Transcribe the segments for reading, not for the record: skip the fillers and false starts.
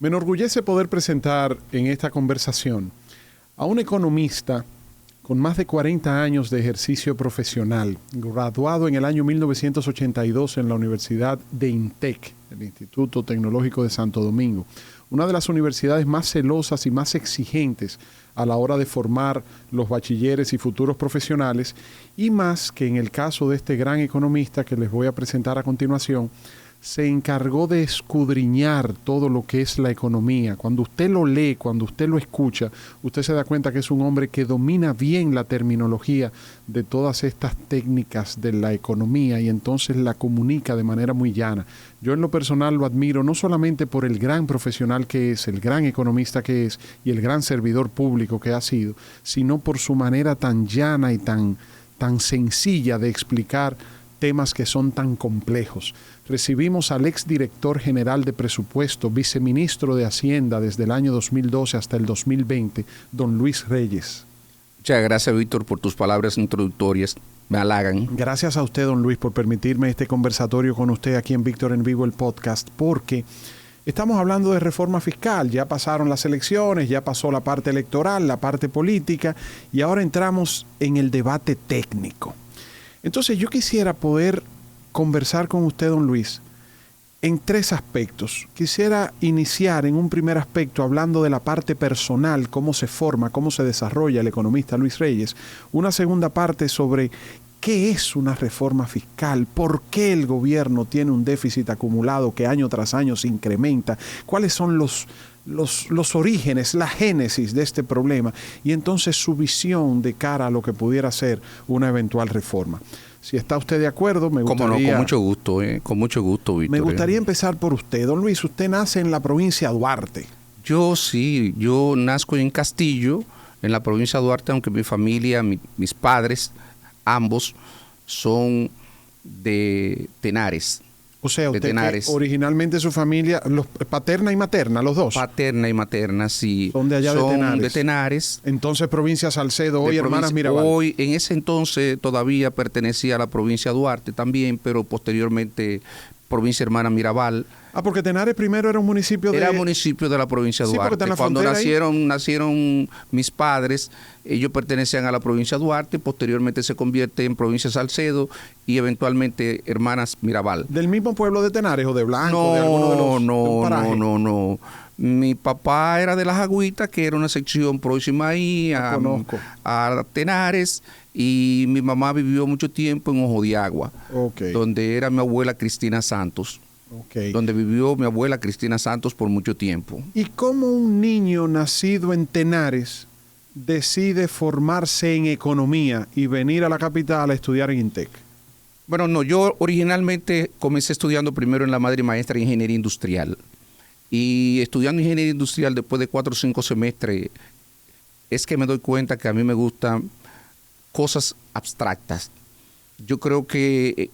Me enorgullece poder presentar en esta conversación a un economista con más de 40 años de ejercicio profesional, graduado en el año 1982 en la Universidad de INTEC, el Instituto Tecnológico de Santo Domingo, una de las universidades más celosas y más exigentes a la hora de formar los bachilleres y futuros profesionales, y más que en el caso de este gran economista que les voy a presentar a continuación, se encargó de escudriñar todo lo que es la economía. Cuando usted lo lee, cuando usted lo escucha, usted se da cuenta que es un hombre que domina bien la terminología de todas estas técnicas de la economía y entonces la comunica de manera muy llana. Yo en lo personal lo admiro no solamente por el gran profesional que es, el gran economista que es y el gran servidor público que ha sido, sino por su manera tan llana y tan sencilla de explicar temas que son tan complejos. Recibimos al exdirector general de presupuesto, viceministro de Hacienda desde el año 2012 hasta el 2020, don Luis Reyes. Muchas gracias, Víctor, por tus palabras introductorias. Me halagan. Gracias a usted, don Luis, por permitirme este conversatorio con usted aquí en Víctor en Vivo, el podcast, porque estamos hablando de reforma fiscal. Ya pasaron las elecciones, ya pasó la parte electoral, la parte política, y ahora entramos en el debate técnico. Entonces yo quisiera poder conversar con usted, don Luis, en tres aspectos. Quisiera iniciar en un primer aspecto hablando de la parte personal, cómo se forma, cómo se desarrolla el economista Luis Reyes. Una segunda parte sobre qué es una reforma fiscal, por qué el gobierno tiene un déficit acumulado que año tras año se incrementa, cuáles son los orígenes, la génesis de este problema y entonces su visión de cara a lo que pudiera ser una eventual reforma. Si está usted de acuerdo, me gustaría... Cómo no, con mucho gusto, Víctor. Me gustaría empezar por usted. Don Luis, usted nace en la provincia de Duarte. Yo nazco en Castillo, en la provincia de Duarte, aunque mi familia, mis padres, ambos, son de Tenares. O sea, usted que originalmente su familia, paterna y materna, los dos. Paterna y materna, sí. Son de allá de Tenares. Entonces, provincia Salcedo, hoy Hermanas Mirabal. Hoy, en ese entonces, todavía pertenecía a la provincia de Duarte también, pero posteriormente, provincia Hermanas Mirabal. Ah, porque Tenares primero era un municipio de... Era municipio de la provincia de Duarte. Porque está en la Cuando frontera nacieron mis padres, ellos pertenecían a la provincia de Duarte, posteriormente se convierte en provincia de Salcedo y eventualmente Hermanas Mirabal. ¿Del mismo pueblo de Tenares o de Blanco? No. Mi papá era de Las Agüitas, que era una sección próxima ahí a Tenares, y mi mamá vivió mucho tiempo en Ojo de Agua, donde era mi abuela Cristina Santos. Donde vivió mi abuela Cristina Santos por mucho tiempo. ¿Y cómo un niño nacido en Tenares decide formarse en economía y venir a la capital a estudiar en INTEC? Bueno, no, yo originalmente comencé estudiando primero en la madre maestra de Ingeniería Industrial. Y estudiando Ingeniería Industrial después de 4 o 5 semestres, es que me doy cuenta que a mí me gustan cosas abstractas. Yo creo que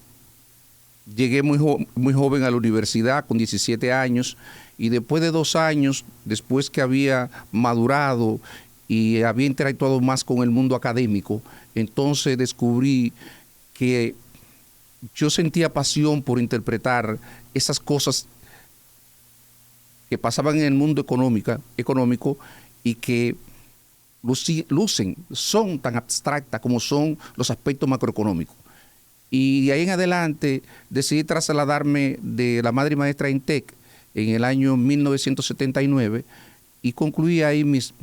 llegué muy joven a la universidad, con 17 años, y después de 2 años, después que había madurado y había interactuado más con el mundo académico, entonces descubrí que yo sentía pasión por interpretar esas cosas que pasaban en el mundo económico y que son tan abstractas como son los aspectos macroeconómicos. Y de ahí en adelante decidí trasladarme de la madre maestra INTEC en el año 1979 y concluí ahí mis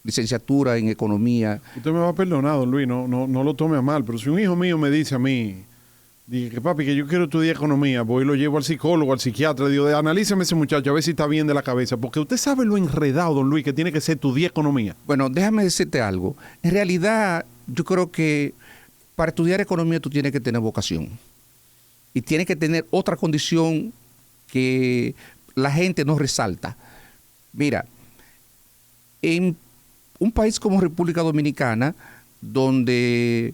licenciatura en economía. Usted me va a perdonar, don Luis, no lo tome a mal, pero si un hijo mío me dice a mí, dije que papi, que yo quiero estudiar economía, voy y lo llevo al psicólogo, al psiquiatra, digo, analíceme ese muchacho, a ver si está bien de la cabeza, porque usted sabe lo enredado, don Luis, que tiene que ser estudiar economía. Bueno, déjame decirte algo. En realidad, yo creo que para estudiar economía tú tienes que tener vocación y tienes que tener otra condición que la gente no resalta. Mira, en un país como República Dominicana, donde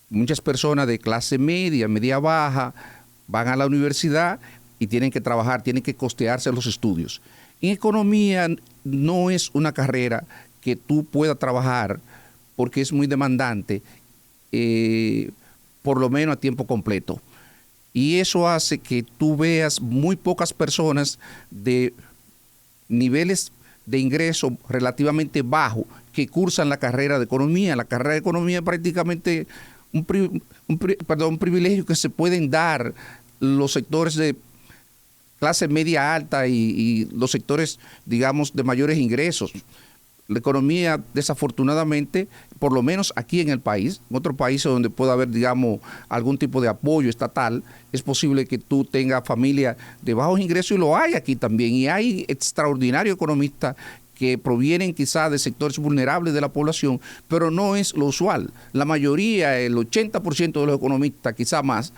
muchas personas de clase media baja, van a la universidad y tienen que trabajar, tienen que costearse los estudios. En economía no es una carrera que tú puedas trabajar porque es muy demandante, por lo menos a tiempo completo. Y eso hace que tú veas muy pocas personas de niveles de ingreso relativamente bajos que cursan la carrera de economía. La carrera de economía es prácticamente un privilegio que se pueden dar los sectores de clase media alta y los sectores, digamos, de mayores ingresos. La economía, desafortunadamente, por lo menos aquí en el país, en otros países donde pueda haber, digamos, algún tipo de apoyo estatal, es posible que tú tengas familia de bajos ingresos, y lo hay aquí también. Y hay extraordinarios economistas que provienen quizás de sectores vulnerables de la población, pero no es lo usual. La mayoría, el 80% de los economistas, quizás más,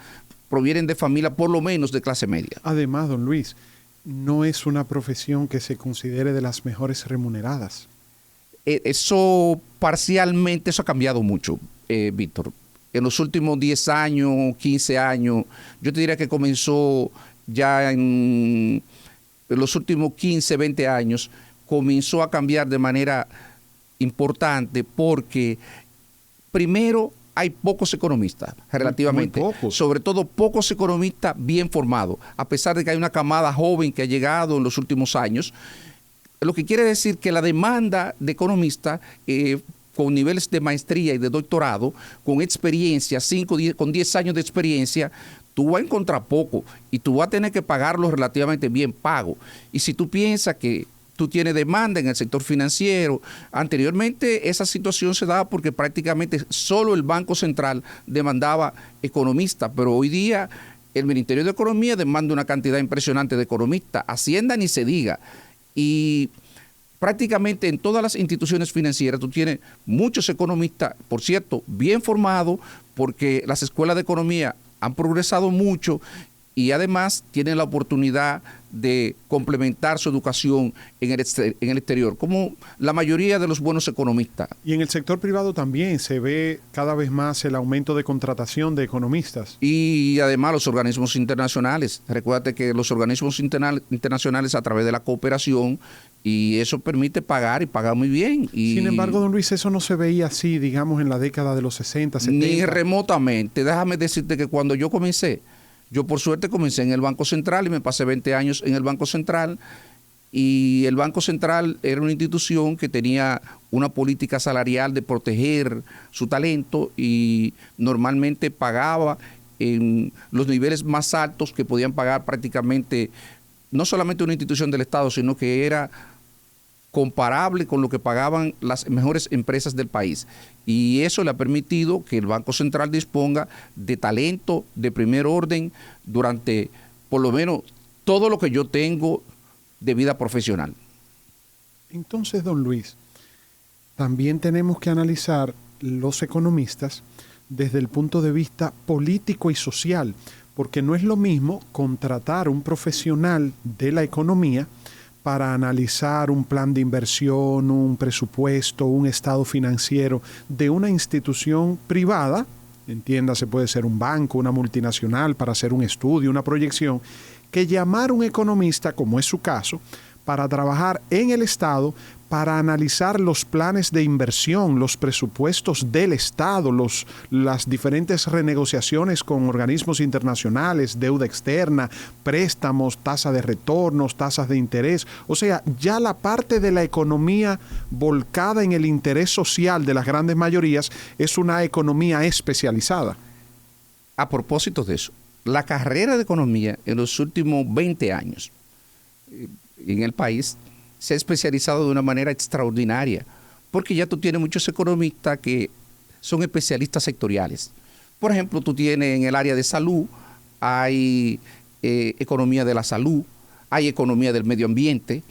provienen de familias por lo menos de clase media. Además, don Luis, no es una profesión que se considere de las mejores remuneradas. Eso parcialmente, eso ha cambiado mucho, Víctor. En los últimos 10 años, 15 años, yo te diría que comenzó ya en los últimos 15, 20 años, comenzó a cambiar de manera importante porque, primero, hay pocos economistas, relativamente. Muy pocos. Sobre todo pocos economistas bien formados, a pesar de que hay una camada joven que ha llegado en los últimos años. Lo que quiere decir que la demanda de economistas con niveles de maestría y de doctorado, con experiencia, con 10 años de experiencia, tú vas a encontrar poco y tú vas a tener que pagarlo relativamente bien pago. Y si tú piensas que tú tienes demanda en el sector financiero, anteriormente esa situación se daba porque prácticamente solo el Banco Central demandaba economistas, pero hoy día el Ministerio de Economía demanda una cantidad impresionante de economistas, Hacienda ni se diga. Y prácticamente en todas las instituciones financieras tú tienes muchos economistas, por cierto, bien formados, porque las escuelas de economía han progresado mucho y además tienen la oportunidad de complementar su educación en el exterior, como la mayoría de los buenos economistas. Y en el sector privado también se ve cada vez más el aumento de contratación de economistas. Y además los organismos internacionales. Recuérdate que los organismos internacionales a través de la cooperación, y eso permite pagar y pagar muy bien. Y sin embargo, don Luis, eso no se veía así, digamos, en la década de los 60, 70. Ni remotamente. Déjame decirte que cuando yo comencé, yo por suerte comencé en el Banco Central y me pasé 20 años en el Banco Central, y el Banco Central era una institución que tenía una política salarial de proteger su talento y normalmente pagaba en los niveles más altos que podían pagar prácticamente, no solamente una institución del Estado, sino que era comparable con lo que pagaban las mejores empresas del país. Y eso le ha permitido que el Banco Central disponga de talento de primer orden durante por lo menos todo lo que yo tengo de vida profesional. Entonces, don Luis, también tenemos que analizar los economistas desde el punto de vista político y social, porque no es lo mismo contratar un profesional de la economía para analizar un plan de inversión, un presupuesto, un estado financiero de una institución privada, entiéndase, puede ser un banco, una multinacional, para hacer un estudio, una proyección, que llamar a un economista, como es su caso, para trabajar en el Estado, para analizar los planes de inversión, los presupuestos del Estado, las diferentes renegociaciones con organismos internacionales, deuda externa, préstamos, tasa de retornos, tasas de interés. O sea, ya la parte de la economía volcada en el interés social de las grandes mayorías es una economía especializada. A propósito de eso, la carrera de economía en los últimos 20 años en el país se ha especializado de una manera extraordinaria, porque ya tú tienes muchos economistas que son especialistas sectoriales. Por ejemplo, tú tienes en el área de salud, hay economía de la salud, hay economía del medio ambiente,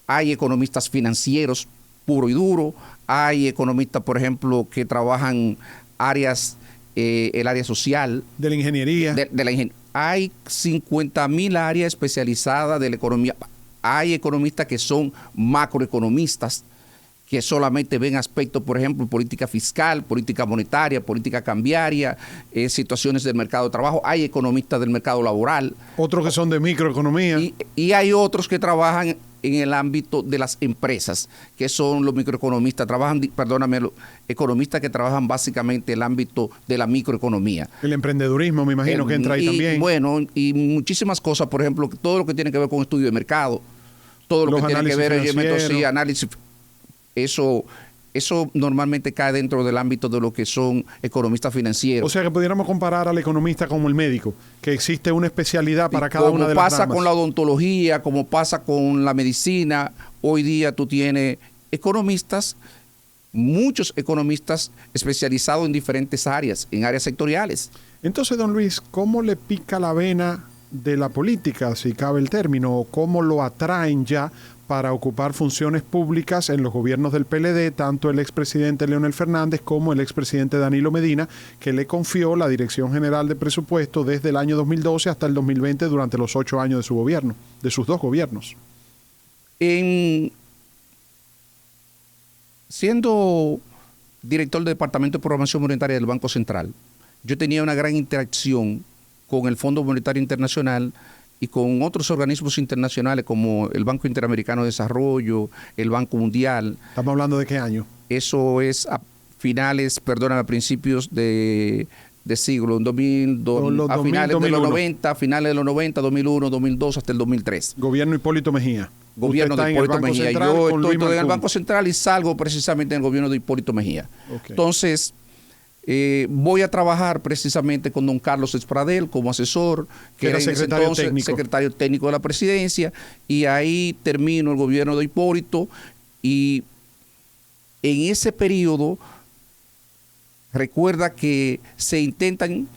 hay economistas financieros puro y duro, hay economistas, por ejemplo, que trabajan áreas, el área social. De la ingeniería. Hay 50.000 áreas especializadas de la economía. Hay economistas que son macroeconomistas, que solamente ven aspectos, por ejemplo, política fiscal, política monetaria, política cambiaria, situaciones del mercado de trabajo. Hay economistas del mercado laboral. Otros que son de microeconomía. Y hay otros que trabajan en el ámbito de las empresas, que son los microeconomistas, los economistas que trabajan básicamente el ámbito de la microeconomía. El emprendedurismo, me imagino que entra ahí también. Bueno, y muchísimas cosas, por ejemplo, todo lo que tiene que ver con estudio de mercado, todo lo Los que tiene que ver análisis sí, análisis, eso normalmente cae dentro del ámbito de lo que son economistas financieros. O sea que pudiéramos comparar al economista como el médico, que existe una especialidad para cada una de las ramas. Como pasa con la odontología, como pasa con la medicina, hoy día tú tienes economistas, muchos economistas especializados en diferentes áreas, en áreas sectoriales. Entonces, don Luis, ¿cómo le pica la vena de la política, si cabe el término, o cómo lo atraen ya para ocupar funciones públicas en los gobiernos del PLD, tanto el expresidente Leonel Fernández como el expresidente Danilo Medina, que le confió la Dirección General de Presupuesto desde el año 2012 hasta el 2020 durante los 8 años de su gobierno, de sus 2 gobiernos? Siendo director del Departamento de Programación Monetaria del Banco Central, yo tenía una gran interacción con el Fondo Monetario Internacional y con otros organismos internacionales como el Banco Interamericano de Desarrollo, el Banco Mundial. ¿Estamos hablando de qué año? Eso es a principios de siglo, a finales de los 90, finales de los 90, 2001, 2002, hasta el 2003. Gobierno Hipólito Mejía. Gobierno de Hipólito Mejía. Yo estoy en el Banco Central y salgo precisamente en el gobierno de Hipólito Mejía. Okay. Entonces, voy a trabajar precisamente con don Carlos Despradel como asesor, que era secretario técnico de la presidencia, y ahí termino el gobierno de Hipólito, y en ese periodo recuerda que se intentan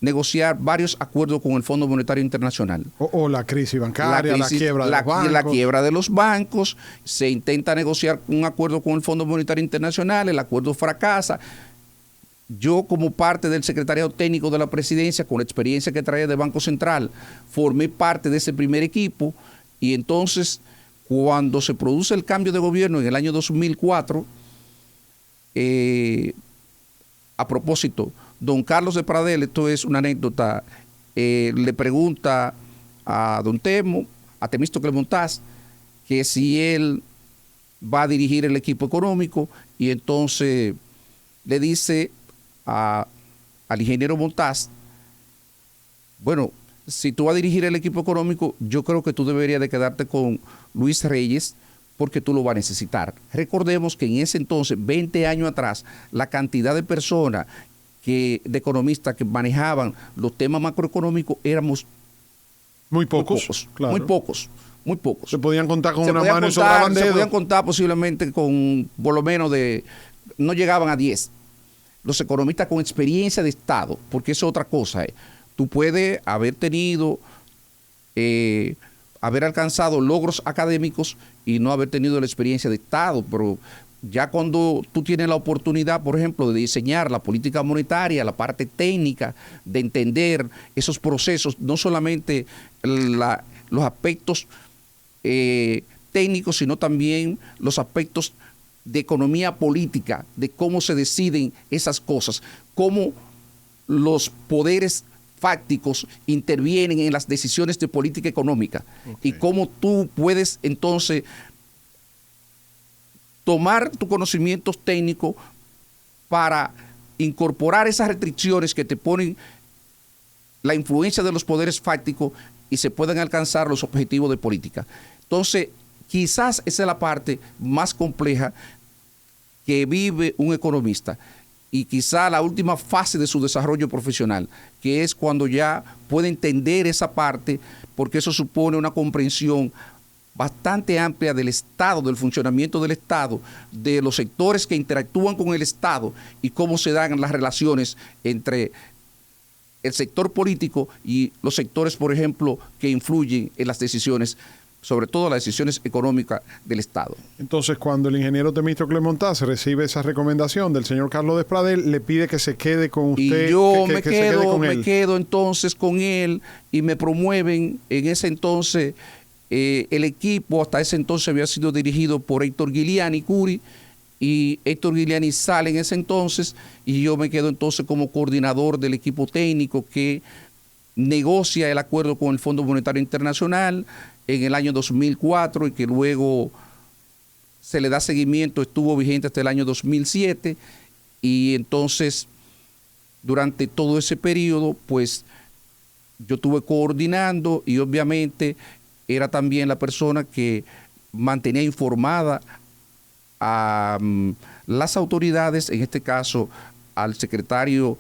negociar varios acuerdos con el Fondo Monetario Internacional. O la crisis bancaria, la quiebra de los bancos. La quiebra de los bancos, se intenta negociar un acuerdo con el Fondo Monetario Internacional, el acuerdo fracasa. Yo, como parte del secretariado técnico de la presidencia, con la experiencia que traía de Banco Central, formé parte de ese primer equipo, y entonces, cuando se produce el cambio de gobierno en el año 2004, a propósito, don Carlos Despradel, esto es una anécdota, le pregunta a don a Temístocles Montaz, que si él va a dirigir el equipo económico, y entonces le dice al ingeniero Montaz, bueno, si tú vas a dirigir el equipo económico, yo creo que tú deberías de quedarte con Luis Reyes, porque tú lo vas a necesitar. Recordemos que en ese entonces, 20 años atrás, la cantidad de personas, de economistas que manejaban los temas macroeconómicos, éramos muy pocos. Claro. Muy pocos. Se podían contar con una mano y sobraban dedos. Se podían contar posiblemente con, por lo menos, no llegaban a 10. Los economistas con experiencia de Estado, porque eso es otra cosa. Tú puedes haber tenido, haber alcanzado logros académicos y no haber tenido la experiencia de Estado, pero ya cuando tú tienes la oportunidad, por ejemplo, de diseñar la política monetaria, la parte técnica, de entender esos procesos, no solamente los aspectos técnicos, sino también los aspectos de economía política, de cómo se deciden esas cosas, cómo los poderes fácticos intervienen en las decisiones de política económica, y cómo tú puedes entonces tomar tus conocimientos técnicos para incorporar esas restricciones que te ponen la influencia de los poderes fácticos y se puedan alcanzar los objetivos de política. Entonces, quizás esa es la parte más compleja que vive un economista, y quizá la última fase de su desarrollo profesional, que es cuando ya puede entender esa parte, porque eso supone una comprensión bastante amplia del Estado, del funcionamiento del Estado, de los sectores que interactúan con el Estado y cómo se dan las relaciones entre el sector político y los sectores, por ejemplo, que influyen en las decisiones, sobre todo las decisiones económicas del Estado. Entonces, cuando el ingeniero Temístocles Montaz recibe esa recomendación del señor Carlos Despradel, le pide que se quede con usted. Y yo me quedo entonces con él, y me promueven en ese entonces. El equipo hasta ese entonces había sido dirigido por Héctor Giuliani Curi, y Héctor Giuliani sale en ese entonces, y yo me quedo entonces como coordinador del equipo técnico que negocia el acuerdo con el Fondo Monetario Internacional en el año 2004, y que luego se le da seguimiento, estuvo vigente hasta el año 2007, y entonces durante todo ese periodo pues yo estuve coordinando, y obviamente era también la persona que mantenía informada a las autoridades, en este caso al secretario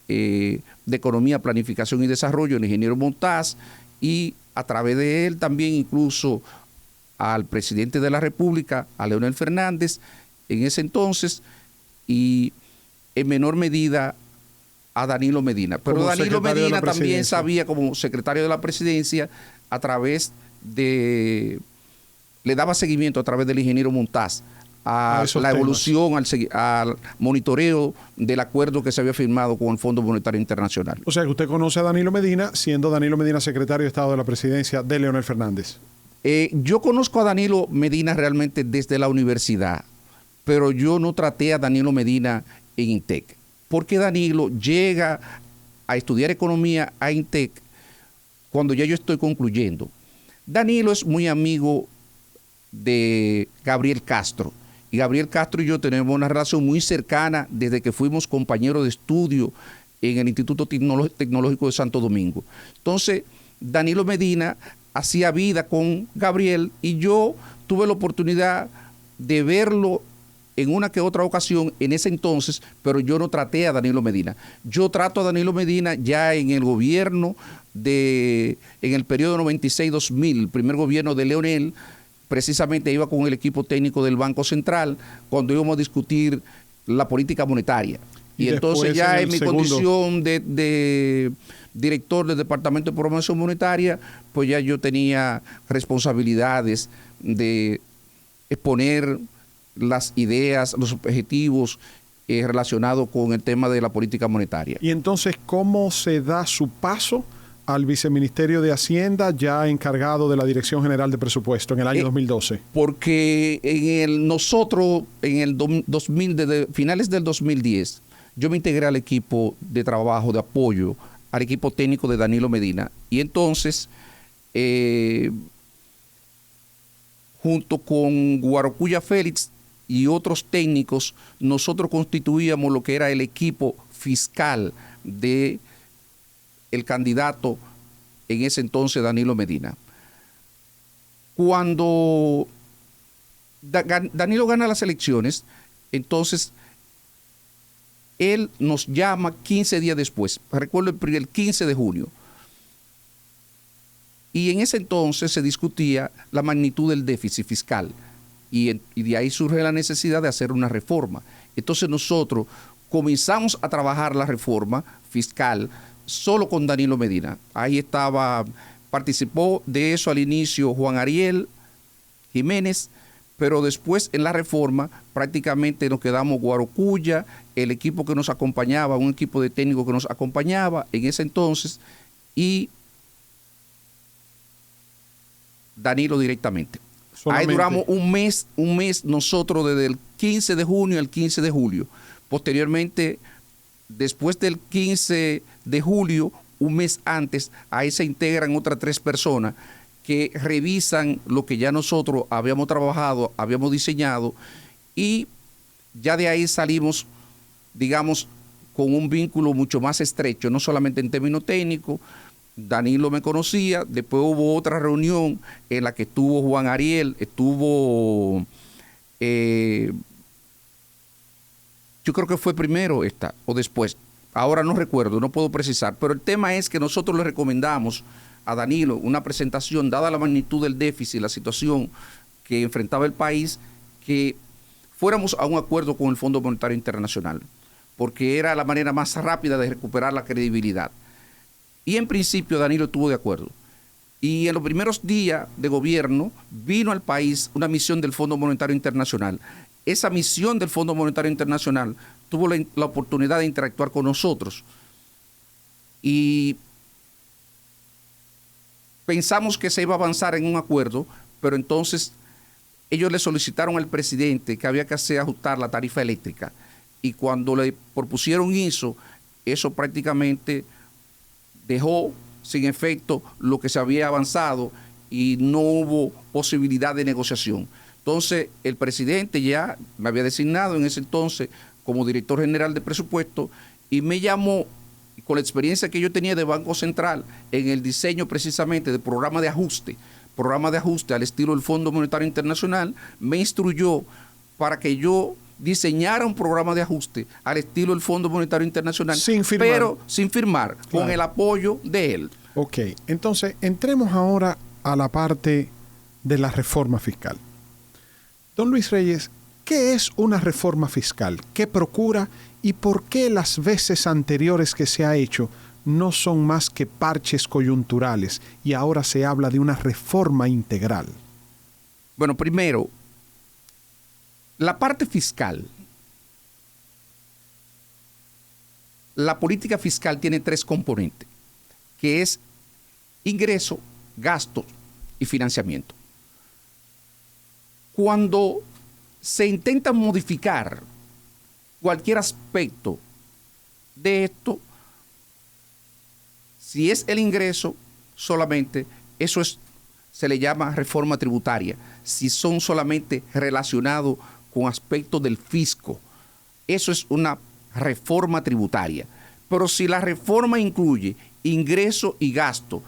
de Economía, Planificación y Desarrollo, el ingeniero Montaz, y a través de él también incluso al presidente de la República, a Leonel Fernández, en ese entonces, y en menor medida a Danilo Medina. Pero Como Danilo secretario de la Medina también presidencia. sabía, como secretario de la presidencia, a través de... le daba seguimiento a través del ingeniero Montaz a esos la temas. evolución, al monitoreo del acuerdo que se había firmado con el Fondo Monetario Internacional. O sea que usted conoce a Danilo Medina, siendo Danilo Medina secretario de Estado de la presidencia de Leonel Fernández. Yo conozco a Danilo Medina realmente desde la universidad, pero yo no traté a Danilo Medina en INTEC, porque Danilo llega a estudiar economía a INTEC cuando ya yo estoy concluyendo. Danilo es muy amigo de Gabriel Castro, y Gabriel Castro y yo tenemos una relación muy cercana desde que fuimos compañeros de estudio en el Instituto Tecnológico de Santo Domingo. Entonces, Danilo Medina hacía vida con Gabriel y yo tuve la oportunidad de verlo en una que otra ocasión en ese entonces, pero yo no traté a Danilo Medina. Yo trato a Danilo Medina ya en el gobierno en el periodo 96-2000, el primer gobierno de Leonel. Precisamente iba con el equipo técnico del Banco Central cuando íbamos a discutir la política monetaria. Y entonces ya en mi condición de director del Departamento de Programación Monetaria, pues ya yo tenía responsabilidades de exponer las ideas, los objetivos relacionados con el tema de la política monetaria. Y entonces, ¿cómo se da su paso al Viceministerio de Hacienda, ya encargado de la Dirección General de Presupuesto en el año 2012? Porque nosotros, en el 2000, desde finales del 2010, yo me integré al equipo de trabajo, de apoyo, al equipo técnico de Danilo Medina. Y entonces, junto con Guarocuya Félix y otros técnicos, nosotros constituíamos lo que era el equipo fiscal de el candidato en ese entonces, Danilo Medina. Cuando Danilo gana las elecciones, entonces él nos llama 15 días después, recuerdo el 15 de junio, y en ese entonces se discutía la magnitud del déficit fiscal, y de ahí surge la necesidad de hacer una reforma. Entonces nosotros comenzamos a trabajar la reforma fiscal solo con Danilo Medina. Ahí participó de eso al inicio Juan Ariel Jiménez, pero después en la reforma prácticamente nos quedamos Guarocuya, el equipo que nos acompañaba, un equipo de técnicos que nos acompañaba en ese entonces, y Danilo directamente. Ahí duramos un mes nosotros desde el 15 de junio al 15 de julio. Posteriormente, después del 15 de julio, un mes antes, ahí se integran otras 3 personas que revisan lo que ya nosotros habíamos trabajado, habíamos diseñado, y ya de ahí salimos, digamos, con un vínculo mucho más estrecho, no solamente en términos técnicos. Danilo me conocía, después hubo otra reunión en la que estuvo Juan Ariel, estuvo... yo creo que fue primero esta o después, ahora no recuerdo, no puedo precisar, pero el tema es que nosotros le recomendamos a Danilo una presentación, dada la magnitud del déficit, la situación que enfrentaba el país, que fuéramos a un acuerdo con el Fondo Monetario Internacional, porque era la manera más rápida de recuperar la credibilidad. Y en principio Danilo estuvo de acuerdo. Y en los primeros días de gobierno vino al país una misión del Fondo Monetario Internacional. Esa misión del Fondo Monetario Internacional tuvo la oportunidad de interactuar con nosotros. Y pensamos que se iba a avanzar en un acuerdo, pero entonces ellos le solicitaron al presidente que había que ajustar la tarifa eléctrica. Y cuando le propusieron eso prácticamente dejó sin efecto lo que se había avanzado y no hubo posibilidad de negociación. Entonces, el presidente ya me había designado en ese entonces como director general de presupuesto y me llamó, con la experiencia que yo tenía de Banco Central en el diseño precisamente del programa de ajuste, programa de ajuste al estilo del Fondo Monetario Internacional, me instruyó para que yo diseñara un programa de ajuste al estilo del Fondo Monetario Internacional, pero sin firmar, claro, con el apoyo de él. Ok, entonces entremos ahora a la parte de la reforma fiscal. Don Luis Reyes, ¿qué es una reforma fiscal? ¿Qué procura y por qué las veces anteriores que se ha hecho no son más que parches coyunturales y ahora se habla de una reforma integral? Bueno, primero, la parte fiscal. La política fiscal tiene 3 componentes, que es ingreso, gasto y financiamiento. Cuando se intenta modificar cualquier aspecto de esto, si es el ingreso solamente, eso se le llama reforma tributaria. Si son solamente relacionados con aspectos del fisco, eso es una reforma tributaria. Pero si la reforma incluye ingreso y gasto,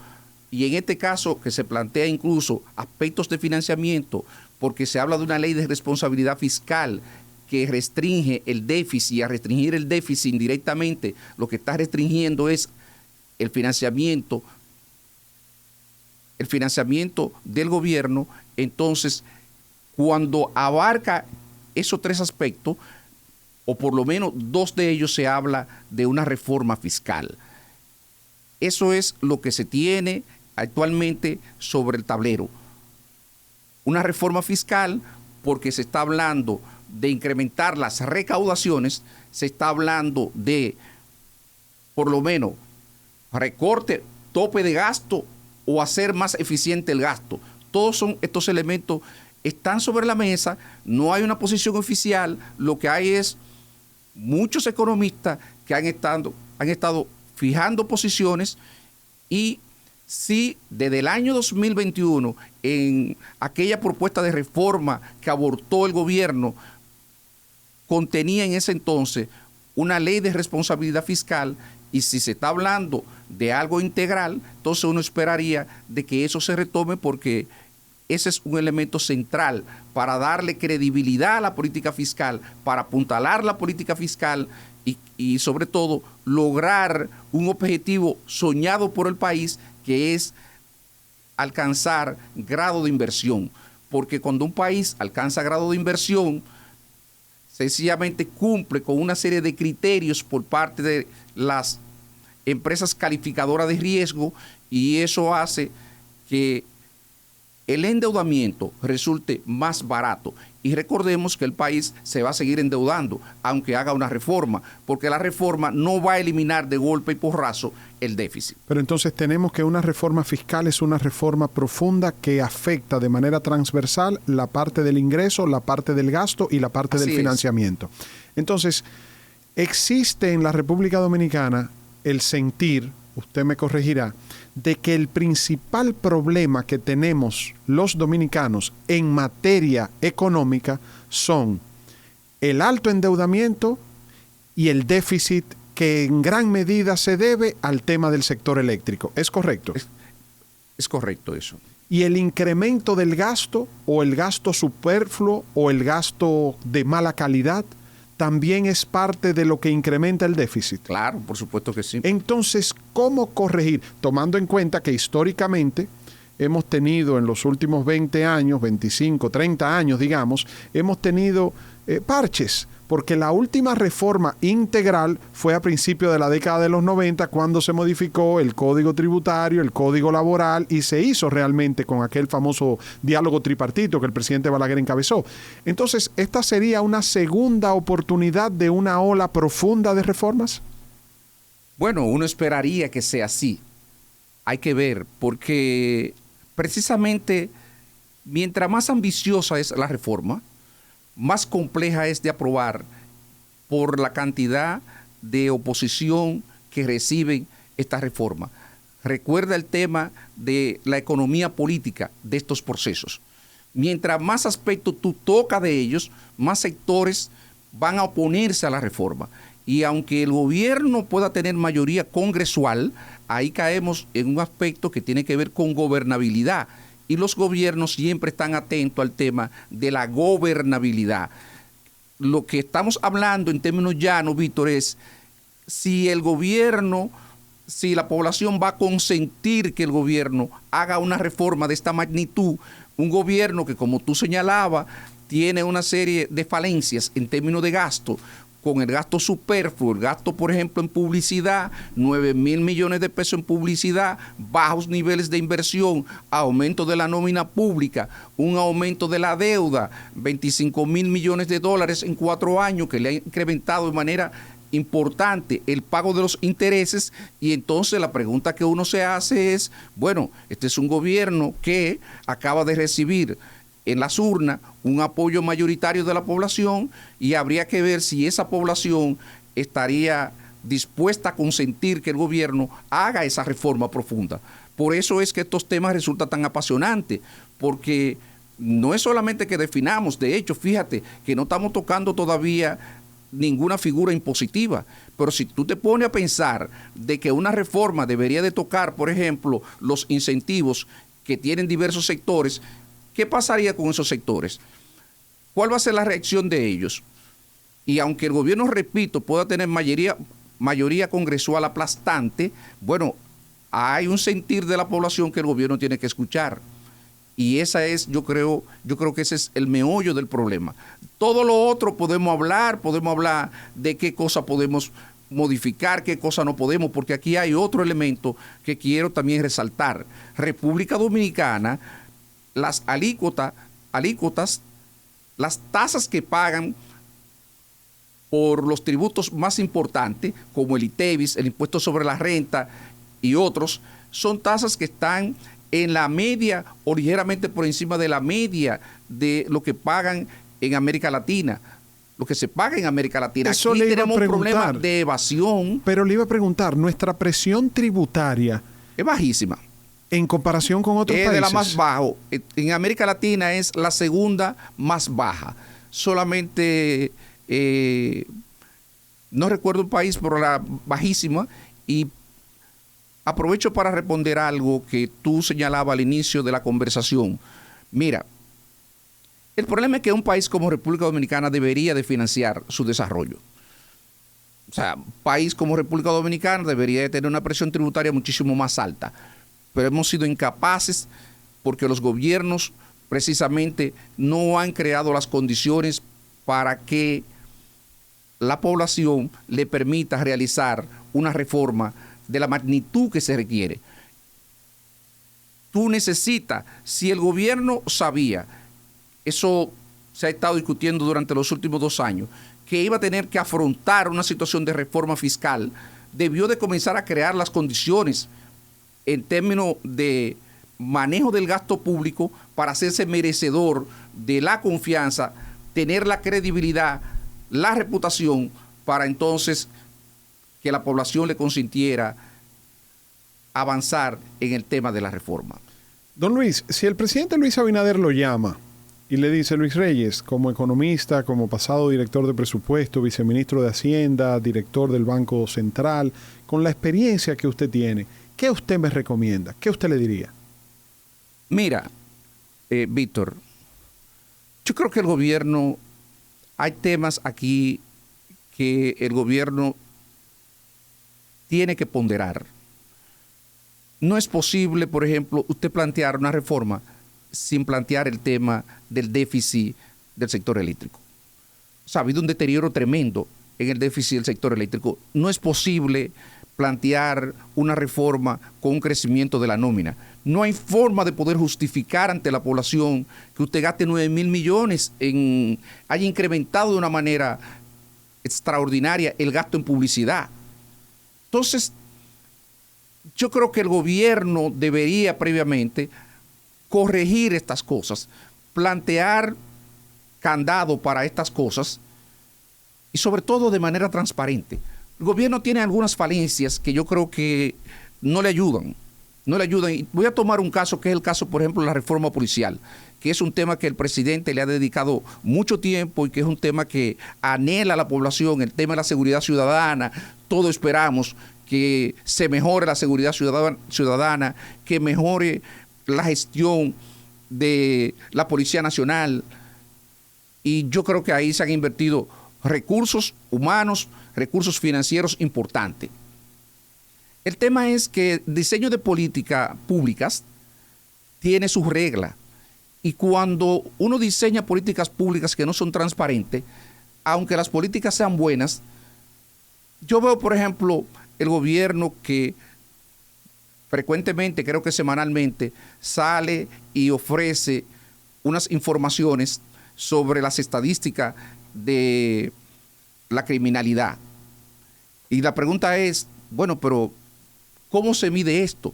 y en este caso que se plantea incluso aspectos de financiamiento, porque se habla de una ley de responsabilidad fiscal que restringe el déficit, y a restringir el déficit indirectamente lo que está restringiendo es el financiamiento del gobierno. Entonces, cuando abarca esos 3 aspectos, o por lo menos 2 de ellos, se habla de una reforma fiscal. Eso es lo que se tiene actualmente sobre el tablero. Una reforma fiscal porque se está hablando de incrementar las recaudaciones, se está hablando de, por lo menos, recorte, tope de gasto o hacer más eficiente el gasto. Todos estos elementos están sobre la mesa, no hay una posición oficial, lo que hay es muchos economistas que han estado fijando posiciones, y si desde el año 2021, en aquella propuesta de reforma que abortó el gobierno, contenía en ese entonces una ley de responsabilidad fiscal, y si se está hablando de algo integral, entonces uno esperaría de que eso se retome, porque ese es un elemento central para darle credibilidad a la política fiscal, para apuntalar la política fiscal y sobre todo lograr un objetivo soñado por el país, que es alcanzar grado de inversión. Porque cuando un país alcanza grado de inversión, sencillamente cumple con una serie de criterios por parte de las empresas calificadoras de riesgo, y eso hace que el endeudamiento resulte más barato. Y recordemos que el país se va a seguir endeudando, aunque haga una reforma, porque la reforma no va a eliminar de golpe y porrazo el déficit. Pero entonces tenemos que una reforma fiscal es una reforma profunda que afecta de manera transversal la parte del ingreso, la parte del gasto y la parte del financiamiento. Entonces, existe en la República Dominicana el sentir, usted me corregirá, de que el principal problema que tenemos los dominicanos en materia económica son el alto endeudamiento y el déficit, que en gran medida se debe al tema del sector eléctrico. ¿Es correcto? Es correcto eso. Y el incremento del gasto, o el gasto superfluo, o el gasto de mala calidad, también es parte de lo que incrementa el déficit. Claro, por supuesto que sí. Entonces, ¿cómo corregir? Tomando en cuenta que históricamente hemos tenido en los últimos 20 años, 25, 30 años, digamos, hemos tenido parches, porque la última reforma integral fue a principios de la década de los 90, cuando se modificó el Código Tributario, el Código Laboral, y se hizo realmente con aquel famoso diálogo tripartito que el presidente Balaguer encabezó. Entonces, ¿esta sería una segunda oportunidad de una ola profunda de reformas? Bueno, uno esperaría que sea así. Hay que ver, porque precisamente mientras más ambiciosa es la reforma, más compleja es de aprobar por la cantidad de oposición que reciben esta reforma. Recuerda el tema de la economía política de estos procesos. Mientras más aspectos tú tocas de ellos, más sectores van a oponerse a la reforma. Y aunque el gobierno pueda tener mayoría congresual, ahí caemos en un aspecto que tiene que ver con gobernabilidad. y los gobiernos siempre están atentos al tema de la gobernabilidad. Lo que estamos hablando en términos llanos, Víctor, es si el gobierno, si la población va a consentir que el gobierno haga una reforma de esta magnitud, un gobierno que, como tú señalabas, tiene una serie de falencias en términos de gasto, con el gasto superfluo, el gasto, por ejemplo, en publicidad, 9,000 millones de pesos en publicidad, bajos niveles de inversión, aumento de la nómina pública, un aumento de la deuda, 25,000 millones de dólares en 4 años, que le ha incrementado de manera importante el pago de los intereses. Y entonces la pregunta que uno se hace es, bueno, este es un gobierno que acaba de recibir en las urnas un apoyo mayoritario de la población, y habría que ver si esa población estaría dispuesta a consentir que el gobierno haga esa reforma profunda. Por eso es que estos temas resultan tan apasionantes, porque no es solamente que definamos, de hecho, fíjate que no estamos tocando todavía ninguna figura impositiva, pero si tú te pones a pensar de que una reforma debería de tocar, por ejemplo, los incentivos que tienen diversos sectores, ¿qué pasaría con esos sectores? ¿Cuál va a ser la reacción de ellos? Y aunque el gobierno, repito, pueda tener mayoría congresual aplastante, bueno, hay un sentir de la población que el gobierno tiene que escuchar. Y esa es, yo creo que ese es el meollo del problema. Todo lo otro podemos hablar de qué cosa podemos modificar, qué cosa no podemos, porque aquí hay otro elemento que quiero también resaltar. República Dominicana, las alícuotas, las tasas que pagan por los tributos más importantes, como el ITEVIS, el impuesto sobre la renta y otros, son tasas que están en la media o ligeramente por encima de la media de lo que pagan en América Latina, lo que se paga en América Latina. Eso aquí tenemos un problema preguntar, de evasión. Pero le iba a preguntar, nuestra presión tributaria es bajísima. En comparación con otros países. Es de la más baja. En América Latina es la segunda más baja. Solamente, no recuerdo un país, pero la bajísima. Y aprovecho para responder algo que tú señalabas al inicio de la conversación. Mira, el problema es que un país como República Dominicana debería de financiar su desarrollo. O sea, un país como República Dominicana debería de tener una presión tributaria muchísimo más alta. Pero hemos sido incapaces porque los gobiernos precisamente no han creado las condiciones para que la población le permita realizar una reforma de la magnitud que se requiere. Tú necesitas, si el gobierno sabía, eso se ha estado discutiendo durante los últimos 2 años, que iba a tener que afrontar una situación de reforma fiscal, debió de comenzar a crear las condiciones en términos de manejo del gasto público para hacerse merecedor de la confianza, tener la credibilidad, la reputación, para entonces que la población le consintiera avanzar en el tema de la reforma. Don Luis, si el presidente Luis Abinader lo llama y le dice: Luis Reyes, como economista, como pasado director de presupuesto, viceministro de Hacienda, director del Banco Central, con la experiencia que usted tiene, ¿qué usted me recomienda? ¿Qué usted le diría? Mira, Víctor, yo creo que el gobierno, hay temas aquí que el gobierno tiene que ponderar. No es posible, por ejemplo, usted plantear una reforma sin plantear el tema del déficit del sector eléctrico. O sea, ha habido un deterioro tremendo en el déficit del sector eléctrico. No es posible plantear una reforma con un crecimiento de la nómina. No hay forma de poder justificar ante la población que usted gaste 9,000 millones, haya incrementado de una manera extraordinaria el gasto en publicidad. Entonces, yo creo que el gobierno debería previamente corregir estas cosas, plantear candado para estas cosas y sobre todo de manera transparente. El gobierno tiene algunas falencias que yo creo que no le ayudan. Y voy a tomar un caso que es el caso, por ejemplo, de la reforma policial, que es un tema que el presidente le ha dedicado mucho tiempo y que es un tema que anhela a la población, el tema de la seguridad ciudadana. Todos esperamos que se mejore la seguridad ciudadana, que mejore la gestión de la Policía Nacional, y yo creo que ahí se han invertido recursos humanos, recursos financieros importantes. El tema es que el diseño de políticas públicas tiene sus reglas, y cuando uno diseña políticas públicas que no son transparentes, aunque las políticas sean buenas, yo veo, por ejemplo, el gobierno que frecuentemente, creo que semanalmente, sale y ofrece unas informaciones sobre las estadísticas de la criminalidad. Y la pregunta es, bueno, pero ¿cómo se mide esto?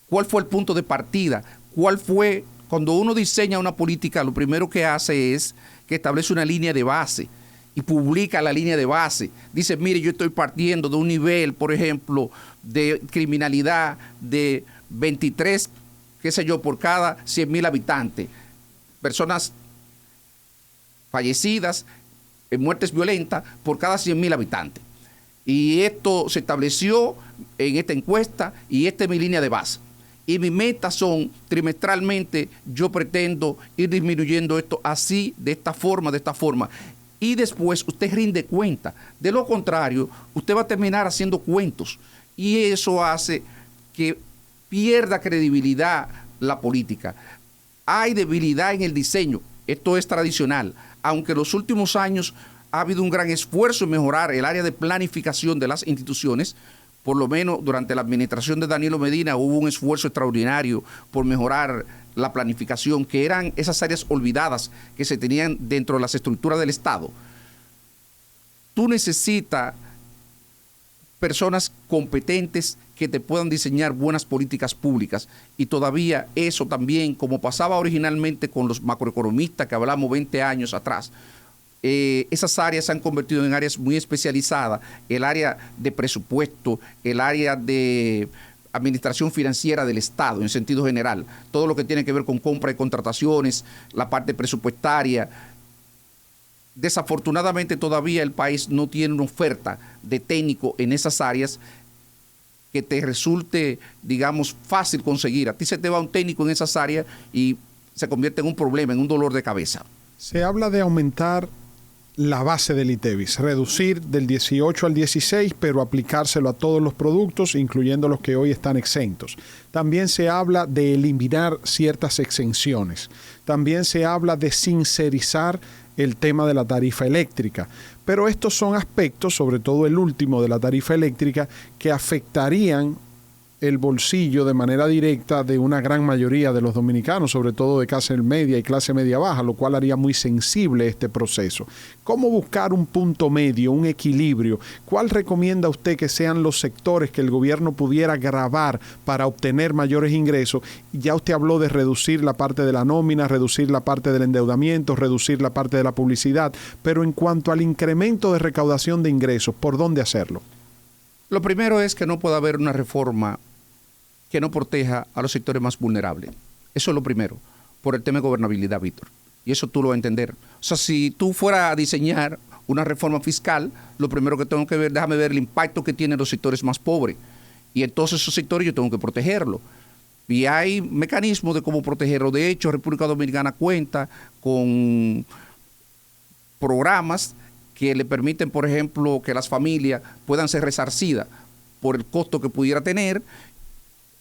¿Cuál fue el punto de partida? ¿Cuál fue? Cuando uno diseña una política, lo primero que hace es que establece una línea de base y publica la línea de base. Dice, mire, yo estoy partiendo de un nivel, por ejemplo, de criminalidad de 23, qué sé yo, por cada 100,000 habitantes. Personas fallecidas en muertes violentas por cada 100,000 habitantes. Y esto se estableció en esta encuesta y esta es mi línea de base. Y mis metas son trimestralmente, yo pretendo ir disminuyendo esto así, de esta forma, y después usted rinde cuenta. De lo contrario, usted va a terminar haciendo cuentos y eso hace que pierda credibilidad la política. Hay debilidad en el diseño, esto es tradicional, aunque en los últimos años ha habido un gran esfuerzo en mejorar el área de planificación de las instituciones. Por lo menos durante la administración de Danilo Medina hubo un esfuerzo extraordinario por mejorar la planificación, que eran esas áreas olvidadas que se tenían dentro de las estructuras del Estado. Tú necesitas personas competentes que te puedan diseñar buenas políticas públicas, y todavía eso también, como pasaba originalmente con los macroeconomistas que hablamos 20 años atrás, esas áreas se han convertido en áreas muy especializadas, el área de presupuesto, el área de administración financiera del Estado en sentido general, todo lo que tiene que ver con compra y contrataciones, la parte presupuestaria. Desafortunadamente todavía el país no tiene una oferta de técnico en esas áreas que te resulte, digamos, fácil conseguir. A ti se te va un técnico en esas áreas y se convierte en un problema, en un dolor de cabeza. Se habla de aumentar la base del ITEVIS, reducir del 18 al 16, pero aplicárselo a todos los productos, incluyendo los que hoy están exentos. También se habla de eliminar ciertas exenciones. También se habla de sincerizar el tema de la tarifa eléctrica. Pero estos son aspectos, sobre todo el último de la tarifa eléctrica, que afectarían el bolsillo de manera directa de una gran mayoría de los dominicanos, sobre todo de clase media y clase media baja, lo cual haría muy sensible este proceso. ¿Cómo buscar un punto medio, un equilibrio? ¿Cuál recomienda usted que sean los sectores que el gobierno pudiera gravar para obtener mayores ingresos? Ya usted habló de reducir la parte de la nómina, reducir la parte del endeudamiento, reducir la parte de la publicidad, pero en cuanto al incremento de recaudación de ingresos, ¿por dónde hacerlo? Lo primero es que no pueda haber una reforma que no proteja a los sectores más vulnerables. Eso es lo primero, por el tema de gobernabilidad, Víctor. Y eso tú lo vas a entender. O sea, si tú fueras a diseñar una reforma fiscal, lo primero que tengo que ver, déjame ver el impacto que tienen los sectores más pobres. Y entonces esos sectores yo tengo que protegerlos. Y hay mecanismos de cómo protegerlo. De hecho, República Dominicana cuenta con programas que le permiten, por ejemplo, que las familias puedan ser resarcidas por el costo que pudiera tener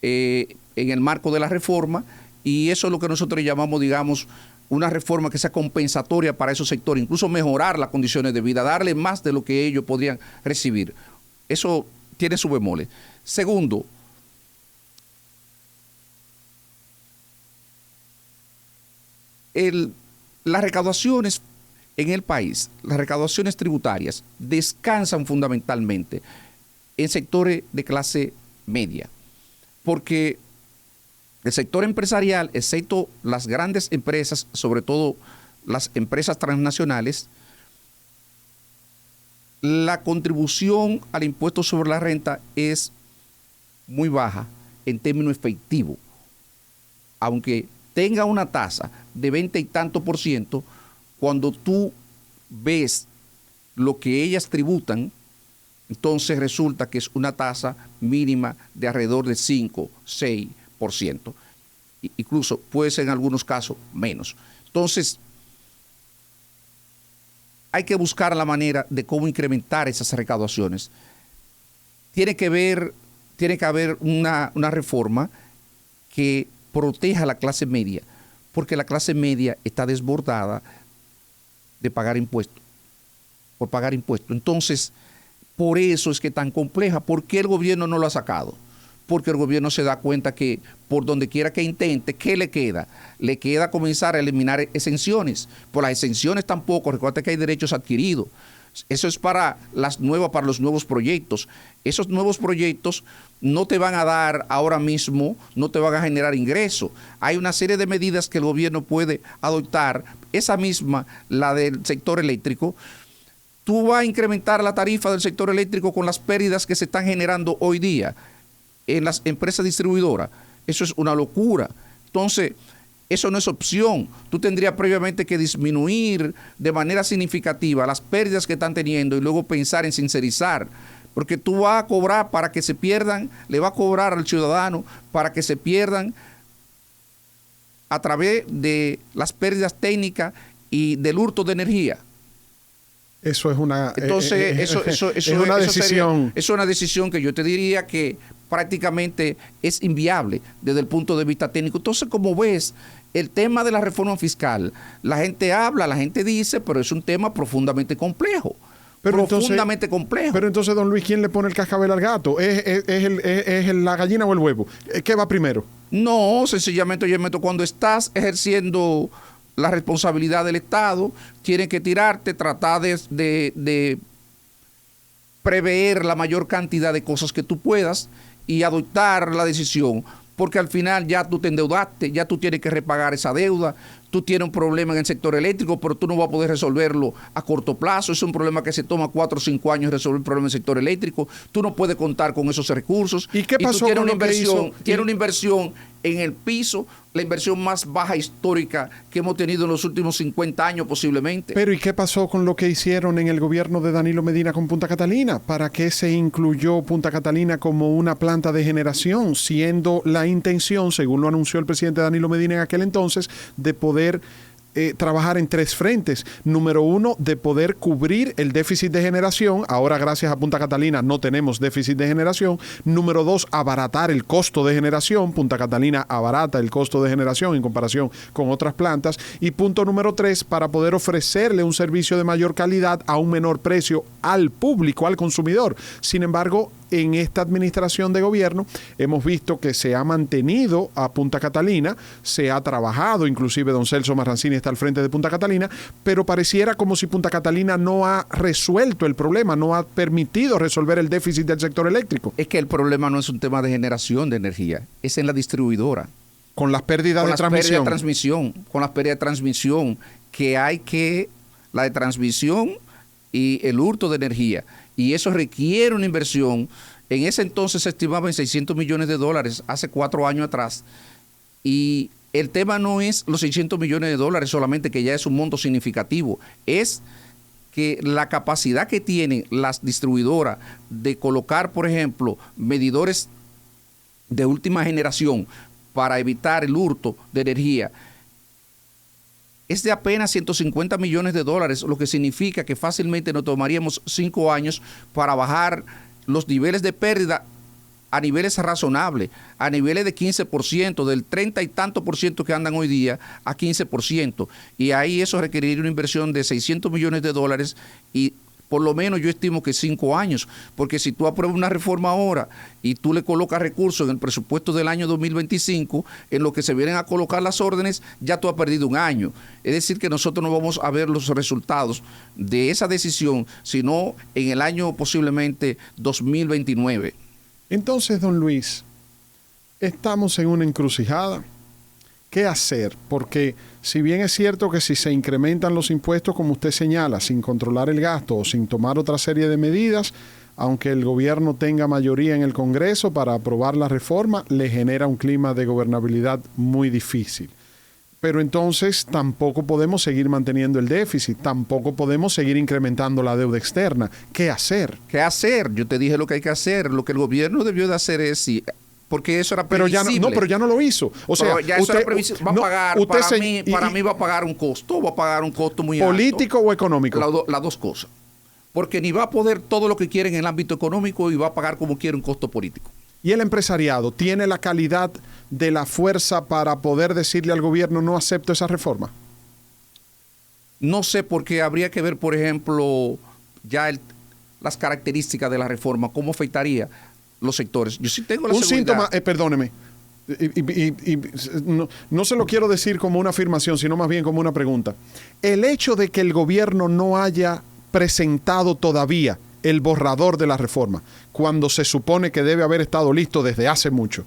en el marco de la reforma, y eso es lo que nosotros llamamos, digamos, una reforma que sea compensatoria para esos sectores, incluso mejorar las condiciones de vida, darle más de lo que ellos podrían recibir. Eso tiene su bemoles. Segundo, las recaudaciones en el país, las recaudaciones tributarias, descansan fundamentalmente en sectores de clase media. Porque el sector empresarial, excepto las grandes empresas, sobre todo las empresas transnacionales, la contribución al impuesto sobre la renta es muy baja en términos efectivos. Aunque tenga una tasa de 20 y tanto %, cuando tú ves lo que ellas tributan, entonces resulta que es una tasa mínima de alrededor del 5-6%. incluso puede ser en algunos casos menos. Entonces, hay que buscar la manera de cómo incrementar esas recaudaciones. Tiene que haber una reforma que proteja a la clase media, porque la clase media está desbordada de pagar impuestos, por pagar impuestos. Entonces, por eso es que es tan compleja. ¿Por qué el gobierno no lo ha sacado? Porque el gobierno se da cuenta que por donde quiera que intente, ¿qué le queda? Le queda comenzar a eliminar exenciones. Por las exenciones tampoco, recuerda que hay derechos adquiridos. Eso es para los nuevos proyectos. Esos nuevos proyectos no te van a dar ahora mismo, no te van a generar ingresos. Hay una serie de medidas que el gobierno puede adoptar, esa misma, la del sector eléctrico. Tú vas a incrementar la tarifa del sector eléctrico con las pérdidas que se están generando hoy día en las empresas distribuidoras. Eso es una locura. Entonces, eso no es opción. Tú tendrías previamente que disminuir de manera significativa las pérdidas que están teniendo y luego pensar en sincerizar. Porque tú vas a cobrar para que se pierdan, le vas a cobrar al ciudadano para que se pierdan a través de las pérdidas técnicas y del hurto de energía. Eso es una, Entonces, es una decisión. Es una decisión que yo te diría que prácticamente es inviable desde el punto de vista técnico. Entonces, como ves, el tema de la reforma fiscal, la gente habla, la gente dice, pero es un tema profundamente complejo. Profundamente complejo. Pero entonces, don Luis, ¿quién le pone el cascabel al gato? ¿Es la gallina o el huevo? ¿Qué va primero? No, sencillamente, oye, cuando estás ejerciendo la responsabilidad del Estado, tienes que tirarte, tratar de prever la mayor cantidad de cosas que tú puedas y adoptar la decisión, porque al final ya tú te endeudaste, ya tú tienes que repagar esa deuda, tú tienes un problema en el sector eléctrico, pero tú no vas a poder resolverlo a corto plazo, es un problema que se toma 4 o 5 años resolver el problema del sector eléctrico, tú no puedes contar con esos recursos. ¿Y qué pasó con lo que hizo? Tiene una inversión en el piso, la inversión más baja histórica que hemos tenido en los últimos 50 años posiblemente. Pero ¿y qué pasó con lo que hicieron en el gobierno de Danilo Medina con Punta Catalina? ¿Para qué se incluyó Punta Catalina como una planta de generación, siendo la intención, según lo anunció el presidente Danilo Medina en aquel entonces, de poder trabajar en 3 frentes? Número 1, de poder cubrir el déficit de generación. Ahora, gracias a Punta Catalina, no tenemos déficit de generación. Número 2, abaratar el costo de generación. Punta Catalina abarata el costo de generación en comparación con otras plantas. Y punto número 3, para poder ofrecerle un servicio de mayor calidad a un menor precio al público, al consumidor. Sin embargo, en esta administración de gobierno hemos visto que se ha mantenido a Punta Catalina, se ha trabajado, inclusive don Celso Marrancini está al frente de Punta Catalina, pero pareciera como si Punta Catalina no ha resuelto el problema, no ha permitido resolver el déficit del sector eléctrico. Es que el problema no es un tema de generación de energía, es en la distribuidora. Con las pérdidas de transmisión. Con las pérdidas de transmisión, la de transmisión y el hurto de energía. Y eso requiere una inversión. En ese entonces se estimaba en $600 millones, hace 4 años atrás. Y el tema no es los $600 millones solamente, que ya es un monto significativo. Es que la capacidad que tienen las distribuidoras de colocar, por ejemplo, medidores de última generación para evitar el hurto de energía, es de apenas $150 millones, lo que significa que fácilmente nos tomaríamos 5 años para bajar los niveles de pérdida a niveles razonables, a niveles de 15%, del 30 y tanto por ciento que andan hoy día a 15%. Y ahí eso requeriría una inversión de $600 millones y por lo menos yo estimo que 5 años, porque si tú apruebas una reforma ahora y tú le colocas recursos en el presupuesto del año 2025, en lo que se vienen a colocar las órdenes, ya tú has perdido 1 año. Es decir, que nosotros no vamos a ver los resultados de esa decisión, sino en el año posiblemente 2029. Entonces, don Luis, estamos en una encrucijada. ¿Qué hacer? Porque si bien es cierto que si se incrementan los impuestos, como usted señala, sin controlar el gasto o sin tomar otra serie de medidas, aunque el gobierno tenga mayoría en el Congreso para aprobar la reforma, le genera un clima de gobernabilidad muy difícil. Pero entonces tampoco podemos seguir manteniendo el déficit, tampoco podemos seguir incrementando la deuda externa. ¿Qué hacer? ¿Qué hacer? Yo te dije lo que hay que hacer. Lo que el gobierno debió de hacer es, si porque eso era Pero previsible. pero ya no lo hizo. O sea, pero ya eso era previsible. Va a pagar, para mí va a pagar un costo, va a pagar un costo muy alto. ¿Político o económico? Las dos cosas. Porque ni va a poder todo lo que quiere en el ámbito económico y va a pagar como quiere un costo político. ¿Y el empresariado tiene la calidad de la fuerza para poder decirle al gobierno no acepto esa reforma? No sé, porque habría que ver, por ejemplo, ya las características de la reforma, cómo afectaría los sectores. Yo sí tengo la un seguridad. síntoma, perdóneme, no se lo quiero decir como una afirmación, sino más bien como una pregunta. El hecho de que el gobierno no haya presentado todavía el borrador de la reforma, cuando se supone que debe haber estado listo desde hace mucho,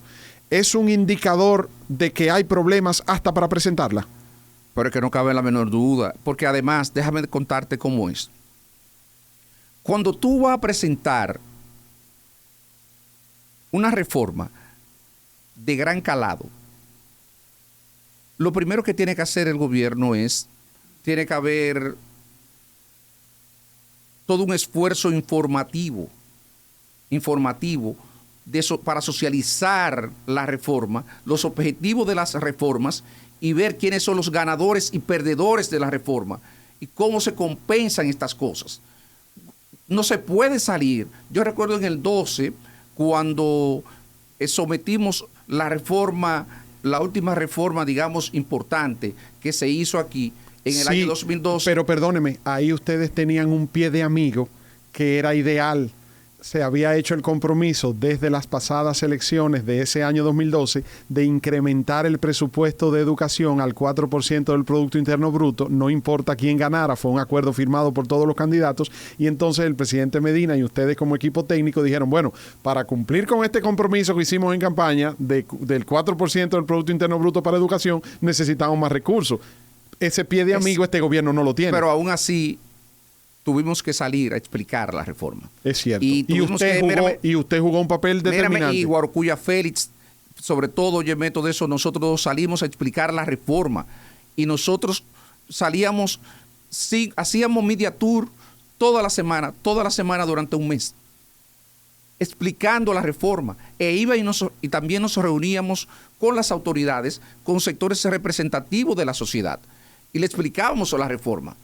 ¿es un indicador de que hay problemas hasta para presentarla? Pero es que no cabe la menor duda, porque además, déjame contarte cómo es. Cuando tú vas a presentar una reforma de gran calado, lo primero que tiene que hacer el gobierno tiene que haber todo un esfuerzo informativo para socializar la reforma, los objetivos de las reformas y ver quiénes son los ganadores y perdedores de la reforma y cómo se compensan estas cosas. No se puede salir. Yo recuerdo en el 12, cuando sometimos la reforma, la última reforma, digamos, importante que se hizo aquí en el año 2012. Pero perdóneme, ahí ustedes tenían un pie de amigo que era ideal. Se había hecho el compromiso desde las pasadas elecciones de ese año 2012 de incrementar el presupuesto de educación al 4% del Producto Interno Bruto, no importa quién ganara, fue un acuerdo firmado por todos los candidatos, y entonces el presidente Medina y ustedes como equipo técnico dijeron, bueno, para cumplir con este compromiso que hicimos en campaña del 4% del Producto Interno Bruto para educación, necesitamos más recursos. Ese pie de amigo este gobierno no lo tiene. Pero aún así tuvimos que salir a explicar la reforma. Es cierto. Y usted jugó un papel determinante. Y Guarocuya Félix, sobre todo, yo meto de eso, nosotros salimos a explicar la reforma. Y nosotros salíamos, hacíamos media tour toda la semana durante un mes, explicando la reforma. Y también nos reuníamos con las autoridades, con sectores representativos de la sociedad. Y le explicábamos la reforma,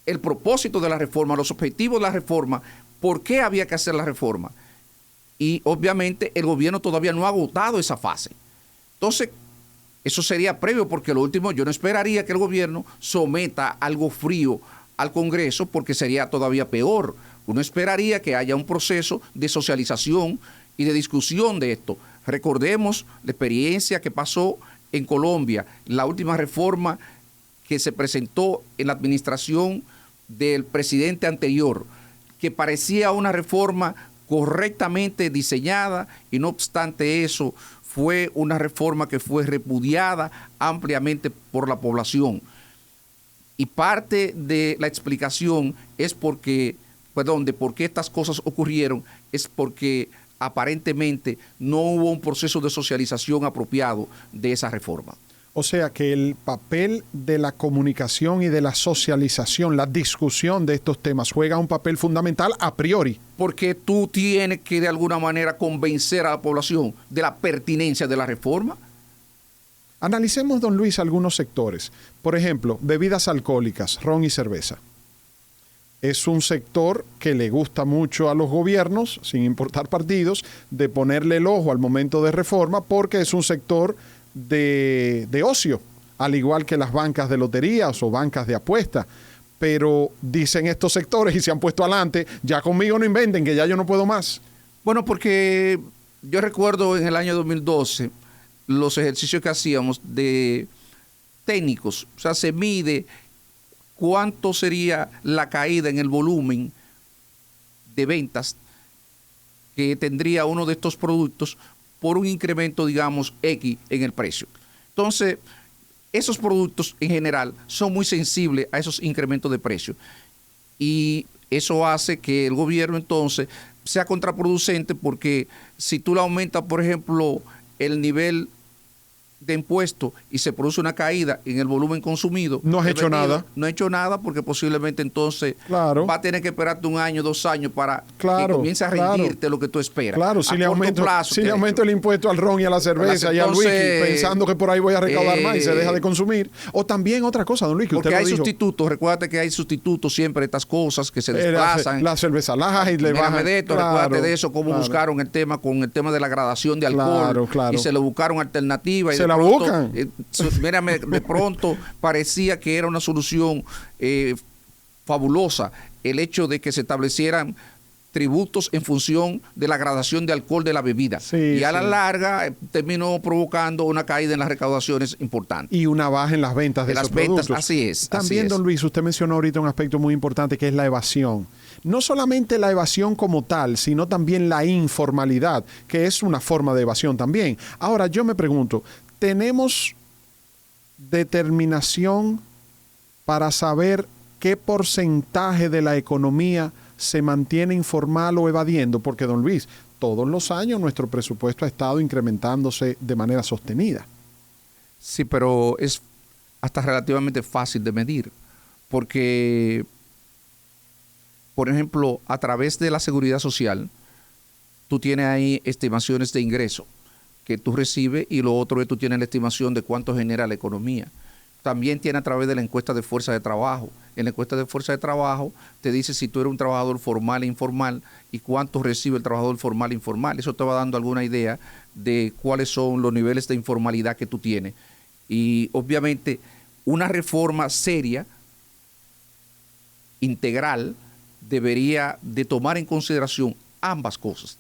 el propósito de la reforma, los objetivos de la reforma, por qué había que hacer la reforma. Y obviamente el gobierno todavía no ha agotado esa fase. Entonces, eso sería previo, porque lo último, yo no esperaría que el gobierno someta algo frío al Congreso, porque sería todavía peor. Uno esperaría que haya un proceso de socialización y de discusión de esto. Recordemos la experiencia que pasó en Colombia, la última reforma que se presentó en la administración del presidente anterior, que parecía una reforma correctamente diseñada, y no obstante eso, fue una reforma que fue repudiada ampliamente por la población. Y parte de la explicación es de por qué estas cosas ocurrieron, es porque aparentemente no hubo un proceso de socialización apropiado de esa reforma. O sea que el papel de la comunicación y de la socialización, la discusión de estos temas juega un papel fundamental a priori. Porque tú tienes que de alguna manera convencer a la población de la pertinencia de la reforma. Analicemos, don Luis, algunos sectores. Por ejemplo, bebidas alcohólicas, ron y cerveza. Es un sector que le gusta mucho a los gobiernos, sin importar partidos, de ponerle el ojo al momento de reforma, porque es un sector de ocio, al igual que las bancas de loterías o bancas de apuestas. Pero dicen estos sectores y se han puesto adelante, ya conmigo no inventen, que ya yo no puedo más. Bueno, porque yo recuerdo en el año 2012 los ejercicios que hacíamos de técnicos, o sea, se mide cuánto sería la caída en el volumen de ventas que tendría uno de estos productos por un incremento, digamos, X en el precio. Entonces, esos productos en general son muy sensibles a esos incrementos de precio. Y eso hace que el gobierno entonces sea contraproducente, porque si tú le aumentas, por ejemplo, el nivel de impuestos y se produce una caída en el volumen consumido. No has hecho nada. No he hecho nada porque posiblemente entonces claro. va a tener que esperarte 1 año, 2 años para claro, que comience a rendirte lo que tú esperas. Claro, si le aumento el impuesto al ron y a la cerveza y al whisky, pensando que por ahí voy a recaudar más y se deja de consumir. O también otra cosa, don Luis, que porque usted hay lo dijo. Sustitutos, recuérdate que hay sustitutos siempre de estas cosas que se desplazan. La cerveza light, le bajan. De esto, claro, recuérdate de eso, cómo buscaron el tema con el tema de la gradación de alcohol. Claro. Y se le buscaron alternativas. Se la buscan. Mírame, de pronto parecía que era una solución fabulosa el hecho de que se establecieran tributos en función de la gradación de alcohol de la bebida. Y a la larga terminó provocando una caída en las recaudaciones importantes. Y una baja en las ventas de esos productos. Así es. También, don Luis, usted mencionó ahorita un aspecto muy importante que es la evasión. No solamente la evasión como tal, sino también la informalidad, que es una forma de evasión también. Ahora, yo me pregunto, ¿tenemos determinación para saber qué porcentaje de la economía se mantiene informal o evadiendo? Porque, don Luis, todos los años nuestro presupuesto ha estado incrementándose de manera sostenida. Sí, pero es hasta relativamente fácil de medir, porque, por ejemplo, a través de la seguridad social, tú tienes ahí estimaciones de ingreso que tú recibes y lo otro es tú tienes la estimación de cuánto genera la economía. También tiene a través de la encuesta de fuerza de trabajo. En la encuesta de fuerza de trabajo te dice si tú eres un trabajador formal e informal y cuánto recibe el trabajador formal e informal. Eso te va dando alguna idea de cuáles son los niveles de informalidad que tú tienes. Y obviamente una reforma seria, integral, debería de tomar en consideración ambas cosas.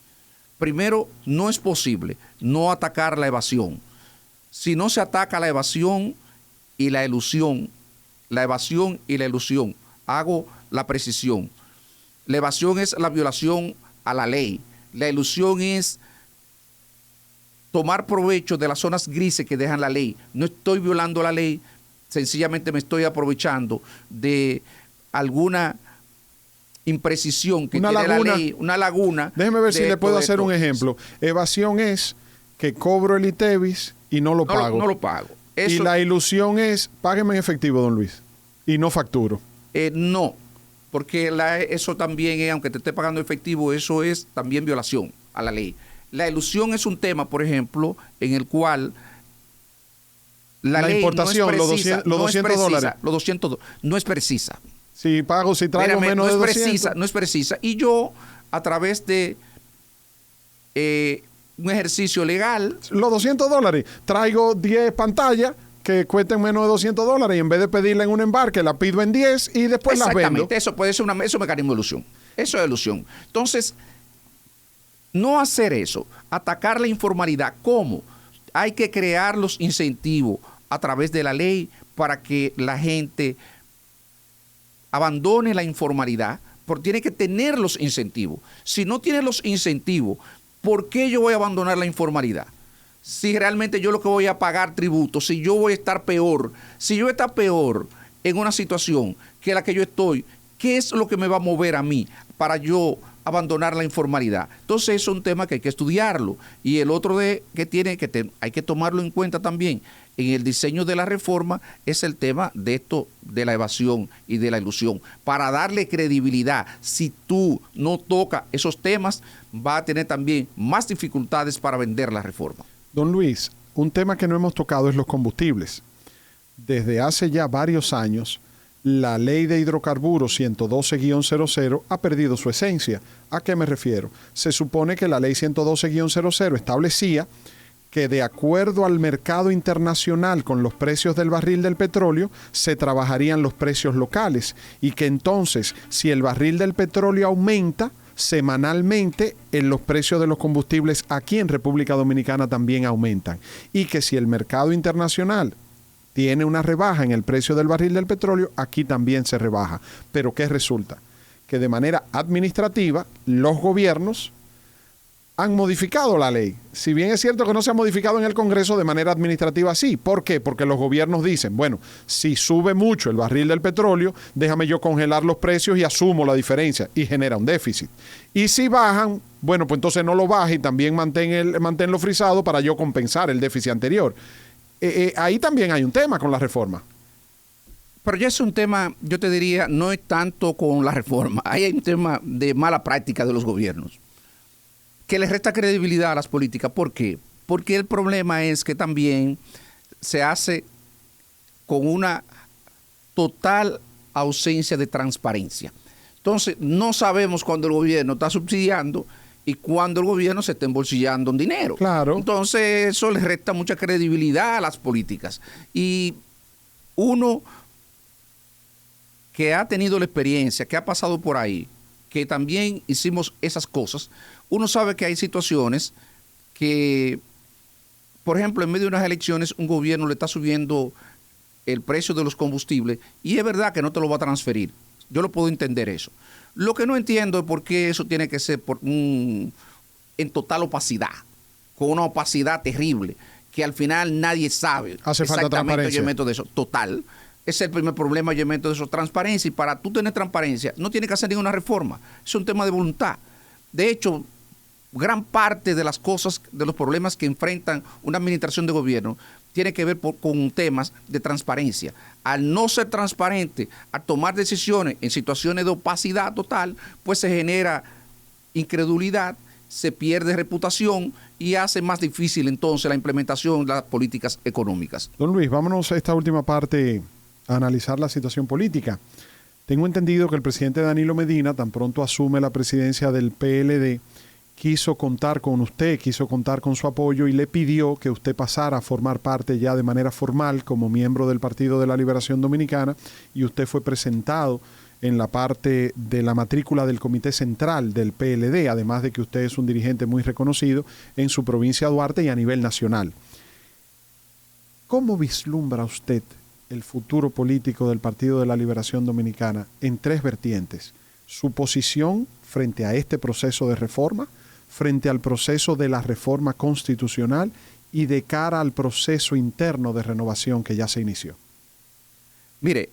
Primero, no es posible no atacar la evasión. Si no se ataca la evasión y la elusión, hago la precisión. La evasión es la violación a la ley. La elusión es tomar provecho de las zonas grises que dejan la ley. No estoy violando la ley, sencillamente me estoy aprovechando de alguna imprecisión que tiene la ley, una laguna. Déjeme ver si le puedo hacer un ejemplo. Evasión es que cobro el ITEVIS y no lo pago. No lo pago. Eso, y la ilusión es, págueme en efectivo, don Luis, y no facturo. No, porque eso también es, aunque te esté pagando efectivo, eso es también violación a la ley. La ilusión es un tema, por ejemplo, en el cual la ley importación, no es precisa, los $200. Los 200 no es precisa. Si traigo menos de 200. No es precisa. Y yo, a través de un ejercicio legal. Los $200, traigo 10 pantallas que cuesten menos de $200 y en vez de pedirla en un embarque, la pido en 10 y después las vendo. Exactamente, eso puede ser un mecanismo de ilusión. Eso es ilusión. Entonces, no hacer eso, atacar la informalidad. ¿Cómo? Hay que crear los incentivos a través de la ley para que la gente abandone la informalidad, porque tiene que tener los incentivos. Si no tiene los incentivos, ¿por qué yo voy a abandonar la informalidad? Si realmente yo lo que voy a pagar tributo, si yo voy a estar peor, si yo voy a estar peor en una situación que la que yo estoy, ¿qué es lo que me va a mover a mí para yo abandonar la informalidad? Entonces es un tema que hay que estudiarlo. Y el otro hay que tomarlo en cuenta también en el diseño de la reforma es el tema de esto, de la evasión y de la ilusión. Para darle credibilidad, si tú no tocas esos temas, va a tener también más dificultades para vender la reforma. Don Luis, un tema que no hemos tocado es los combustibles. Desde hace ya varios años, la ley de hidrocarburos 112-00 ha perdido su esencia. ¿A qué me refiero? Se supone que la ley 112-00 establecía que de acuerdo al mercado internacional con los precios del barril del petróleo, se trabajarían los precios locales y que entonces, si el barril del petróleo aumenta, semanalmente en los precios de los combustibles aquí en República Dominicana también aumentan. Y que si el mercado internacional tiene una rebaja en el precio del barril del petróleo, aquí también se rebaja. Pero ¿qué resulta? Que de manera administrativa los gobiernos han modificado la ley. Si bien es cierto que no se ha modificado en el Congreso, de manera administrativa sí. ¿Por qué? Porque los gobiernos dicen, bueno, si sube mucho el barril del petróleo, déjame yo congelar los precios y asumo la diferencia y genera un déficit. Y si bajan, bueno, pues entonces no lo baje y también manténlo frisado para yo compensar el déficit anterior. ahí también hay un tema con la reforma. Pero ya es un tema, yo te diría, no es tanto con la reforma. Ahí hay un tema de mala práctica de los gobiernos, que les resta credibilidad a las políticas. ¿Por qué? Porque el problema es que también se hace con una total ausencia de transparencia. Entonces, no sabemos cuándo el gobierno está subsidiando y cuándo el gobierno se está embolsillando un dinero. Claro. Entonces, eso les resta mucha credibilidad a las políticas. Y uno que ha tenido la experiencia, que ha pasado por ahí, que también hicimos esas cosas, uno sabe que hay situaciones que, por ejemplo, en medio de unas elecciones, un gobierno le está subiendo el precio de los combustibles y es verdad que no te lo va a transferir. Yo lo puedo entender eso. Lo que no entiendo es por qué eso tiene que ser en total opacidad, con una opacidad terrible, que al final nadie sabe Hace falta transparencia. Yo meto de eso. Total. Ese es el primer problema, yo meto de eso, transparencia. Y para tú tener transparencia, no tienes que hacer ninguna reforma. Es un tema de voluntad. De hecho, gran parte de las cosas, de los problemas que enfrentan una administración de gobierno, tiene que ver con temas de transparencia. Al no ser transparente, al tomar decisiones en situaciones de opacidad total, pues se genera incredulidad, se pierde reputación y hace más difícil entonces la implementación de las políticas económicas. Don Luis, vámonos a esta última parte a analizar la situación política. Tengo entendido que el presidente Danilo Medina, tan pronto asume la presidencia del PLD, quiso contar con usted, quiso contar con su apoyo y le pidió que usted pasara a formar parte ya de manera formal como miembro del Partido de la Liberación Dominicana, y usted fue presentado en la parte de la matrícula del Comité Central del PLD, además de que usted es un dirigente muy reconocido en su provincia Duarte y a nivel nacional. ¿Cómo vislumbra usted el futuro político del Partido de la Liberación Dominicana en tres vertientes? Su posición frente a este proceso de reforma, frente al proceso de la reforma constitucional y de cara al proceso interno de renovación que ya se inició. Mire,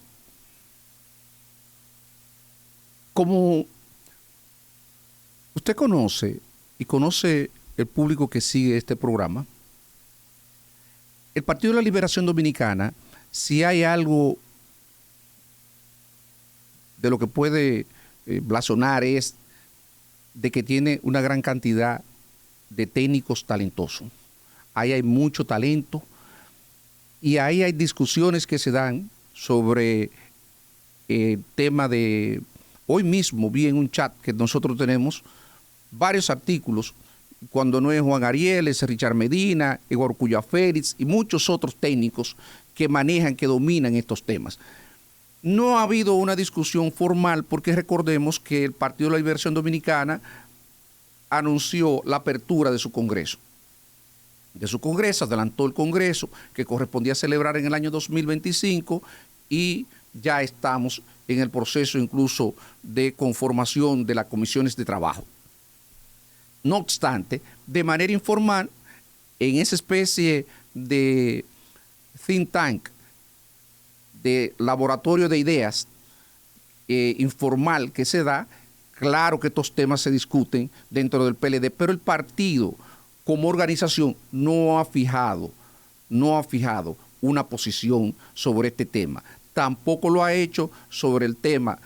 como usted conoce y conoce el público que sigue este programa, el Partido de la Liberación Dominicana, si hay algo de lo que puede blasonar, es de que tiene una gran cantidad de técnicos talentosos. Ahí hay mucho talento y ahí hay discusiones que se dan sobre el tema de... Hoy mismo vi en un chat que nosotros tenemos varios artículos, cuando no es Juan Ariel, es Richard Medina, Igor Cuya Félix y muchos otros técnicos que manejan, que dominan estos temas. No ha habido una discusión formal porque recordemos que el Partido de la Liberación Dominicana anunció la apertura de su Congreso. Adelantó el Congreso que correspondía celebrar en el año 2025 y ya estamos en el proceso incluso de conformación de las comisiones de trabajo. No obstante, de manera informal, en esa especie de think tank, de laboratorio de ideas informal que se da, claro que estos temas se discuten dentro del PLD, pero el partido como organización no ha fijado una posición sobre este tema. Tampoco lo ha hecho sobre el tema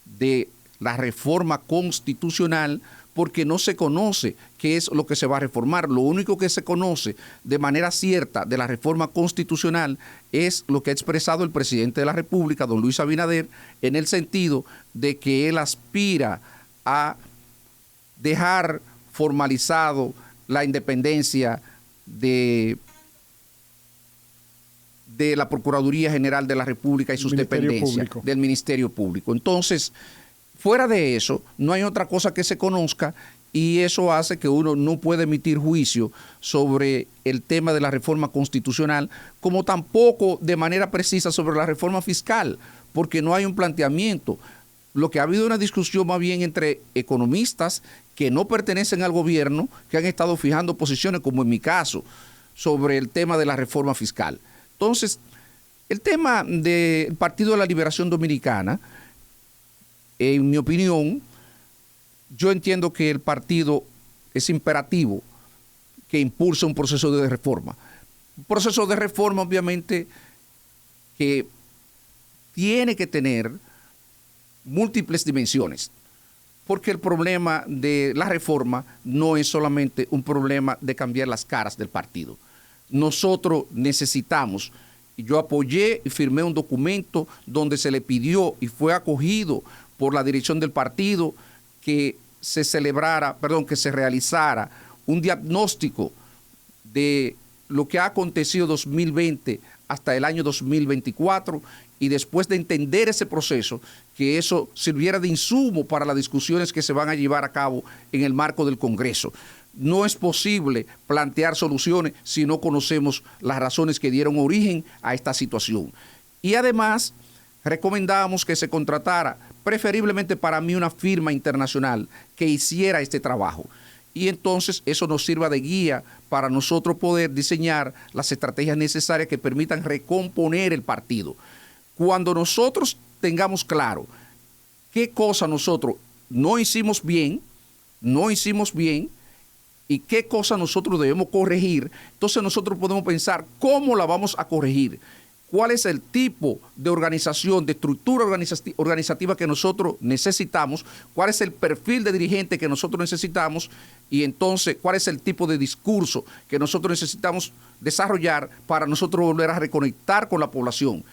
de la reforma constitucional, porque no se conoce qué es lo que se va a reformar. Lo único que se conoce de manera cierta de la reforma constitucional es lo que ha expresado el presidente de la República, don Luis Abinader, en el sentido de que él aspira a dejar formalizado la independencia de la Procuraduría General de la República y sus dependencias, del Ministerio Público. Entonces, fuera de eso, no hay otra cosa que se conozca y eso hace que uno no pueda emitir juicio sobre el tema de la reforma constitucional, como tampoco de manera precisa sobre la reforma fiscal, porque no hay un planteamiento. Lo que ha habido una discusión más bien entre economistas que no pertenecen al gobierno, que han estado fijando posiciones, como en mi caso, sobre el tema de la reforma fiscal. Entonces, el tema del Partido de la Liberación Dominicana, en mi opinión, yo entiendo que el partido es imperativo que impulse un proceso de reforma, Un proceso de reforma, obviamente, que tiene que tener múltiples dimensiones, porque el problema de la reforma no es solamente un problema de cambiar las caras del partido. Nosotros necesitamos, yo apoyé y firmé un documento donde se le pidió y fue acogido por la dirección del partido que que se realizara un diagnóstico de lo que ha acontecido 2020 hasta el año 2024, y después de entender ese proceso, que eso sirviera de insumo para las discusiones que se van a llevar a cabo en el marco del Congreso. No es posible plantear soluciones si no conocemos las razones que dieron origen a esta situación. Y además, recomendamos que se contratara, preferiblemente para mí, una firma internacional que hiciera este trabajo. Y entonces eso nos sirva de guía para nosotros poder diseñar las estrategias necesarias que permitan recomponer el partido. Cuando nosotros tengamos claro qué cosa nosotros no hicimos bien y qué cosa nosotros debemos corregir, entonces nosotros podemos pensar cómo la vamos a corregir, cuál es el tipo de organización, de estructura organizativa que nosotros necesitamos, cuál es el perfil de dirigente que nosotros necesitamos, y entonces cuál es el tipo de discurso que nosotros necesitamos desarrollar para nosotros volver a reconectar con la población.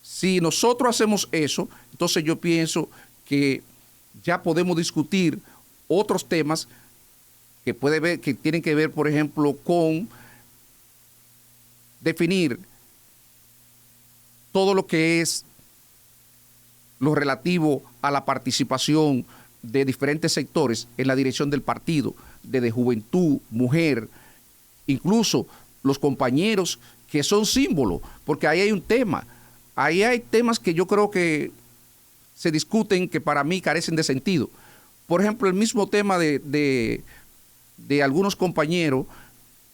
Si nosotros hacemos eso, entonces yo pienso que ya podemos discutir otros temas que tienen que ver, por ejemplo, con definir todo lo que es lo relativo a la participación de diferentes sectores en la dirección del partido, desde juventud, mujer, incluso los compañeros que son símbolos, porque ahí hay un tema. Ahí hay temas que yo creo que se discuten que para mí carecen de sentido. Por ejemplo, el mismo tema de algunos compañeros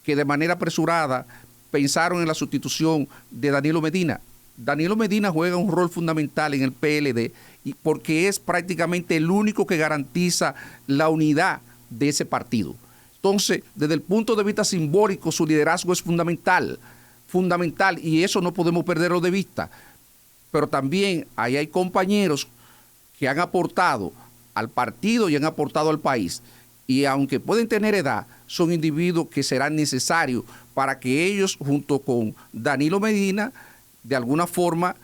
que de manera apresurada pensaron en la sustitución de Danilo Medina. Danilo Medina juega un rol fundamental en el PLD porque es prácticamente el único que garantiza la unidad de ese partido. Entonces, desde el punto de vista simbólico, su liderazgo es fundamental, y eso no podemos perderlo de vista. Pero también ahí hay compañeros que han aportado al partido y han aportado al país. Y aunque pueden tener edad, son individuos que serán necesarios para que ellos, junto con Danilo Medina, de alguna forma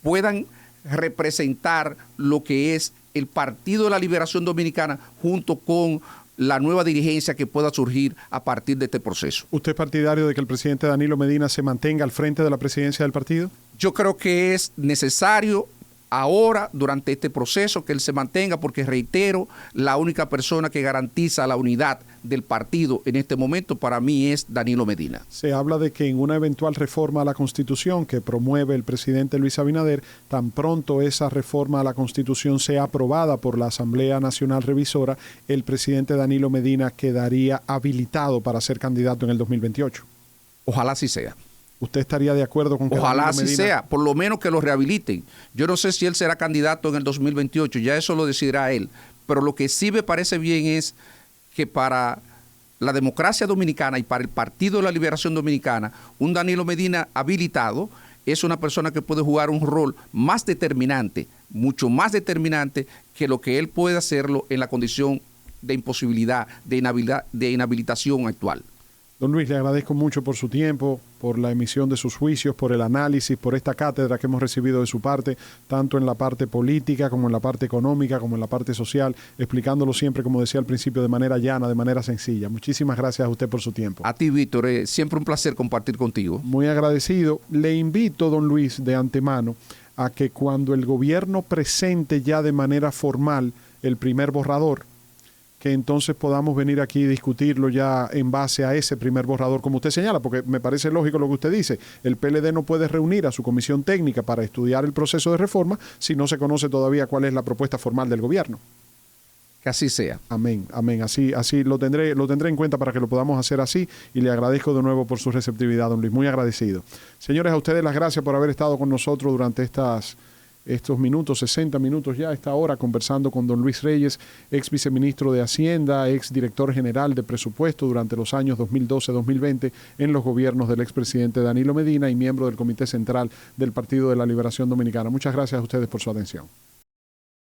puedan representar lo que es el Partido de la Liberación Dominicana junto con la nueva dirigencia que pueda surgir a partir de este proceso. ¿Usted es partidario de que el presidente Danilo Medina se mantenga al frente de la presidencia del partido? Yo creo que es necesario ahora, durante este proceso, que él se mantenga, porque reitero, la única persona que garantiza la unidad del partido en este momento para mí es Danilo Medina. Se habla de que en una eventual reforma a la Constitución que promueve el presidente Luis Abinader, tan pronto esa reforma a la Constitución sea aprobada por la Asamblea Nacional Revisora, el presidente Danilo Medina quedaría habilitado para ser candidato en el 2028. Ojalá así sea. ¿Usted estaría de acuerdo con que ojalá Danilo así Medina sea, por lo menos que lo rehabiliten? Yo no sé si él será candidato en el 2028, ya eso lo decidirá él, pero lo que sí me parece bien es que para la democracia dominicana y para el Partido de la Liberación Dominicana, un Danilo Medina habilitado es una persona que puede jugar un rol más determinante, mucho más determinante que lo que él puede hacerlo en la condición de imposibilidad, de inhabilitación actual. Don Luis, le agradezco mucho por su tiempo, por la emisión de sus juicios, por el análisis, por esta cátedra que hemos recibido de su parte, tanto en la parte política como en la parte económica, como en la parte social, explicándolo siempre, como decía al principio, de manera llana, de manera sencilla. Muchísimas gracias a usted por su tiempo. A ti, Víctor, siempre un placer compartir contigo. Muy agradecido. Le invito, don Luis, de antemano, a que cuando el gobierno presente ya de manera formal el primer borrador, que entonces podamos venir aquí y discutirlo ya en base a ese primer borrador, como usted señala, porque me parece lógico lo que usted dice. El PLD no puede reunir a su comisión técnica para estudiar el proceso de reforma si no se conoce todavía cuál es la propuesta formal del gobierno. Que así sea. Amén, amén. Así lo tendré en cuenta para que lo podamos hacer así, y le agradezco de nuevo por su receptividad, don Luis. Muy agradecido. Señores, a ustedes las gracias por haber estado con nosotros durante estos minutos, 60 minutos ya a esta hora, conversando con don Luis Reyes, ex viceministro de Hacienda, ex director general de presupuesto durante los años 2012-2020 en los gobiernos del expresidente Danilo Medina y miembro del Comité Central del Partido de la Liberación Dominicana. Muchas gracias a ustedes por su atención.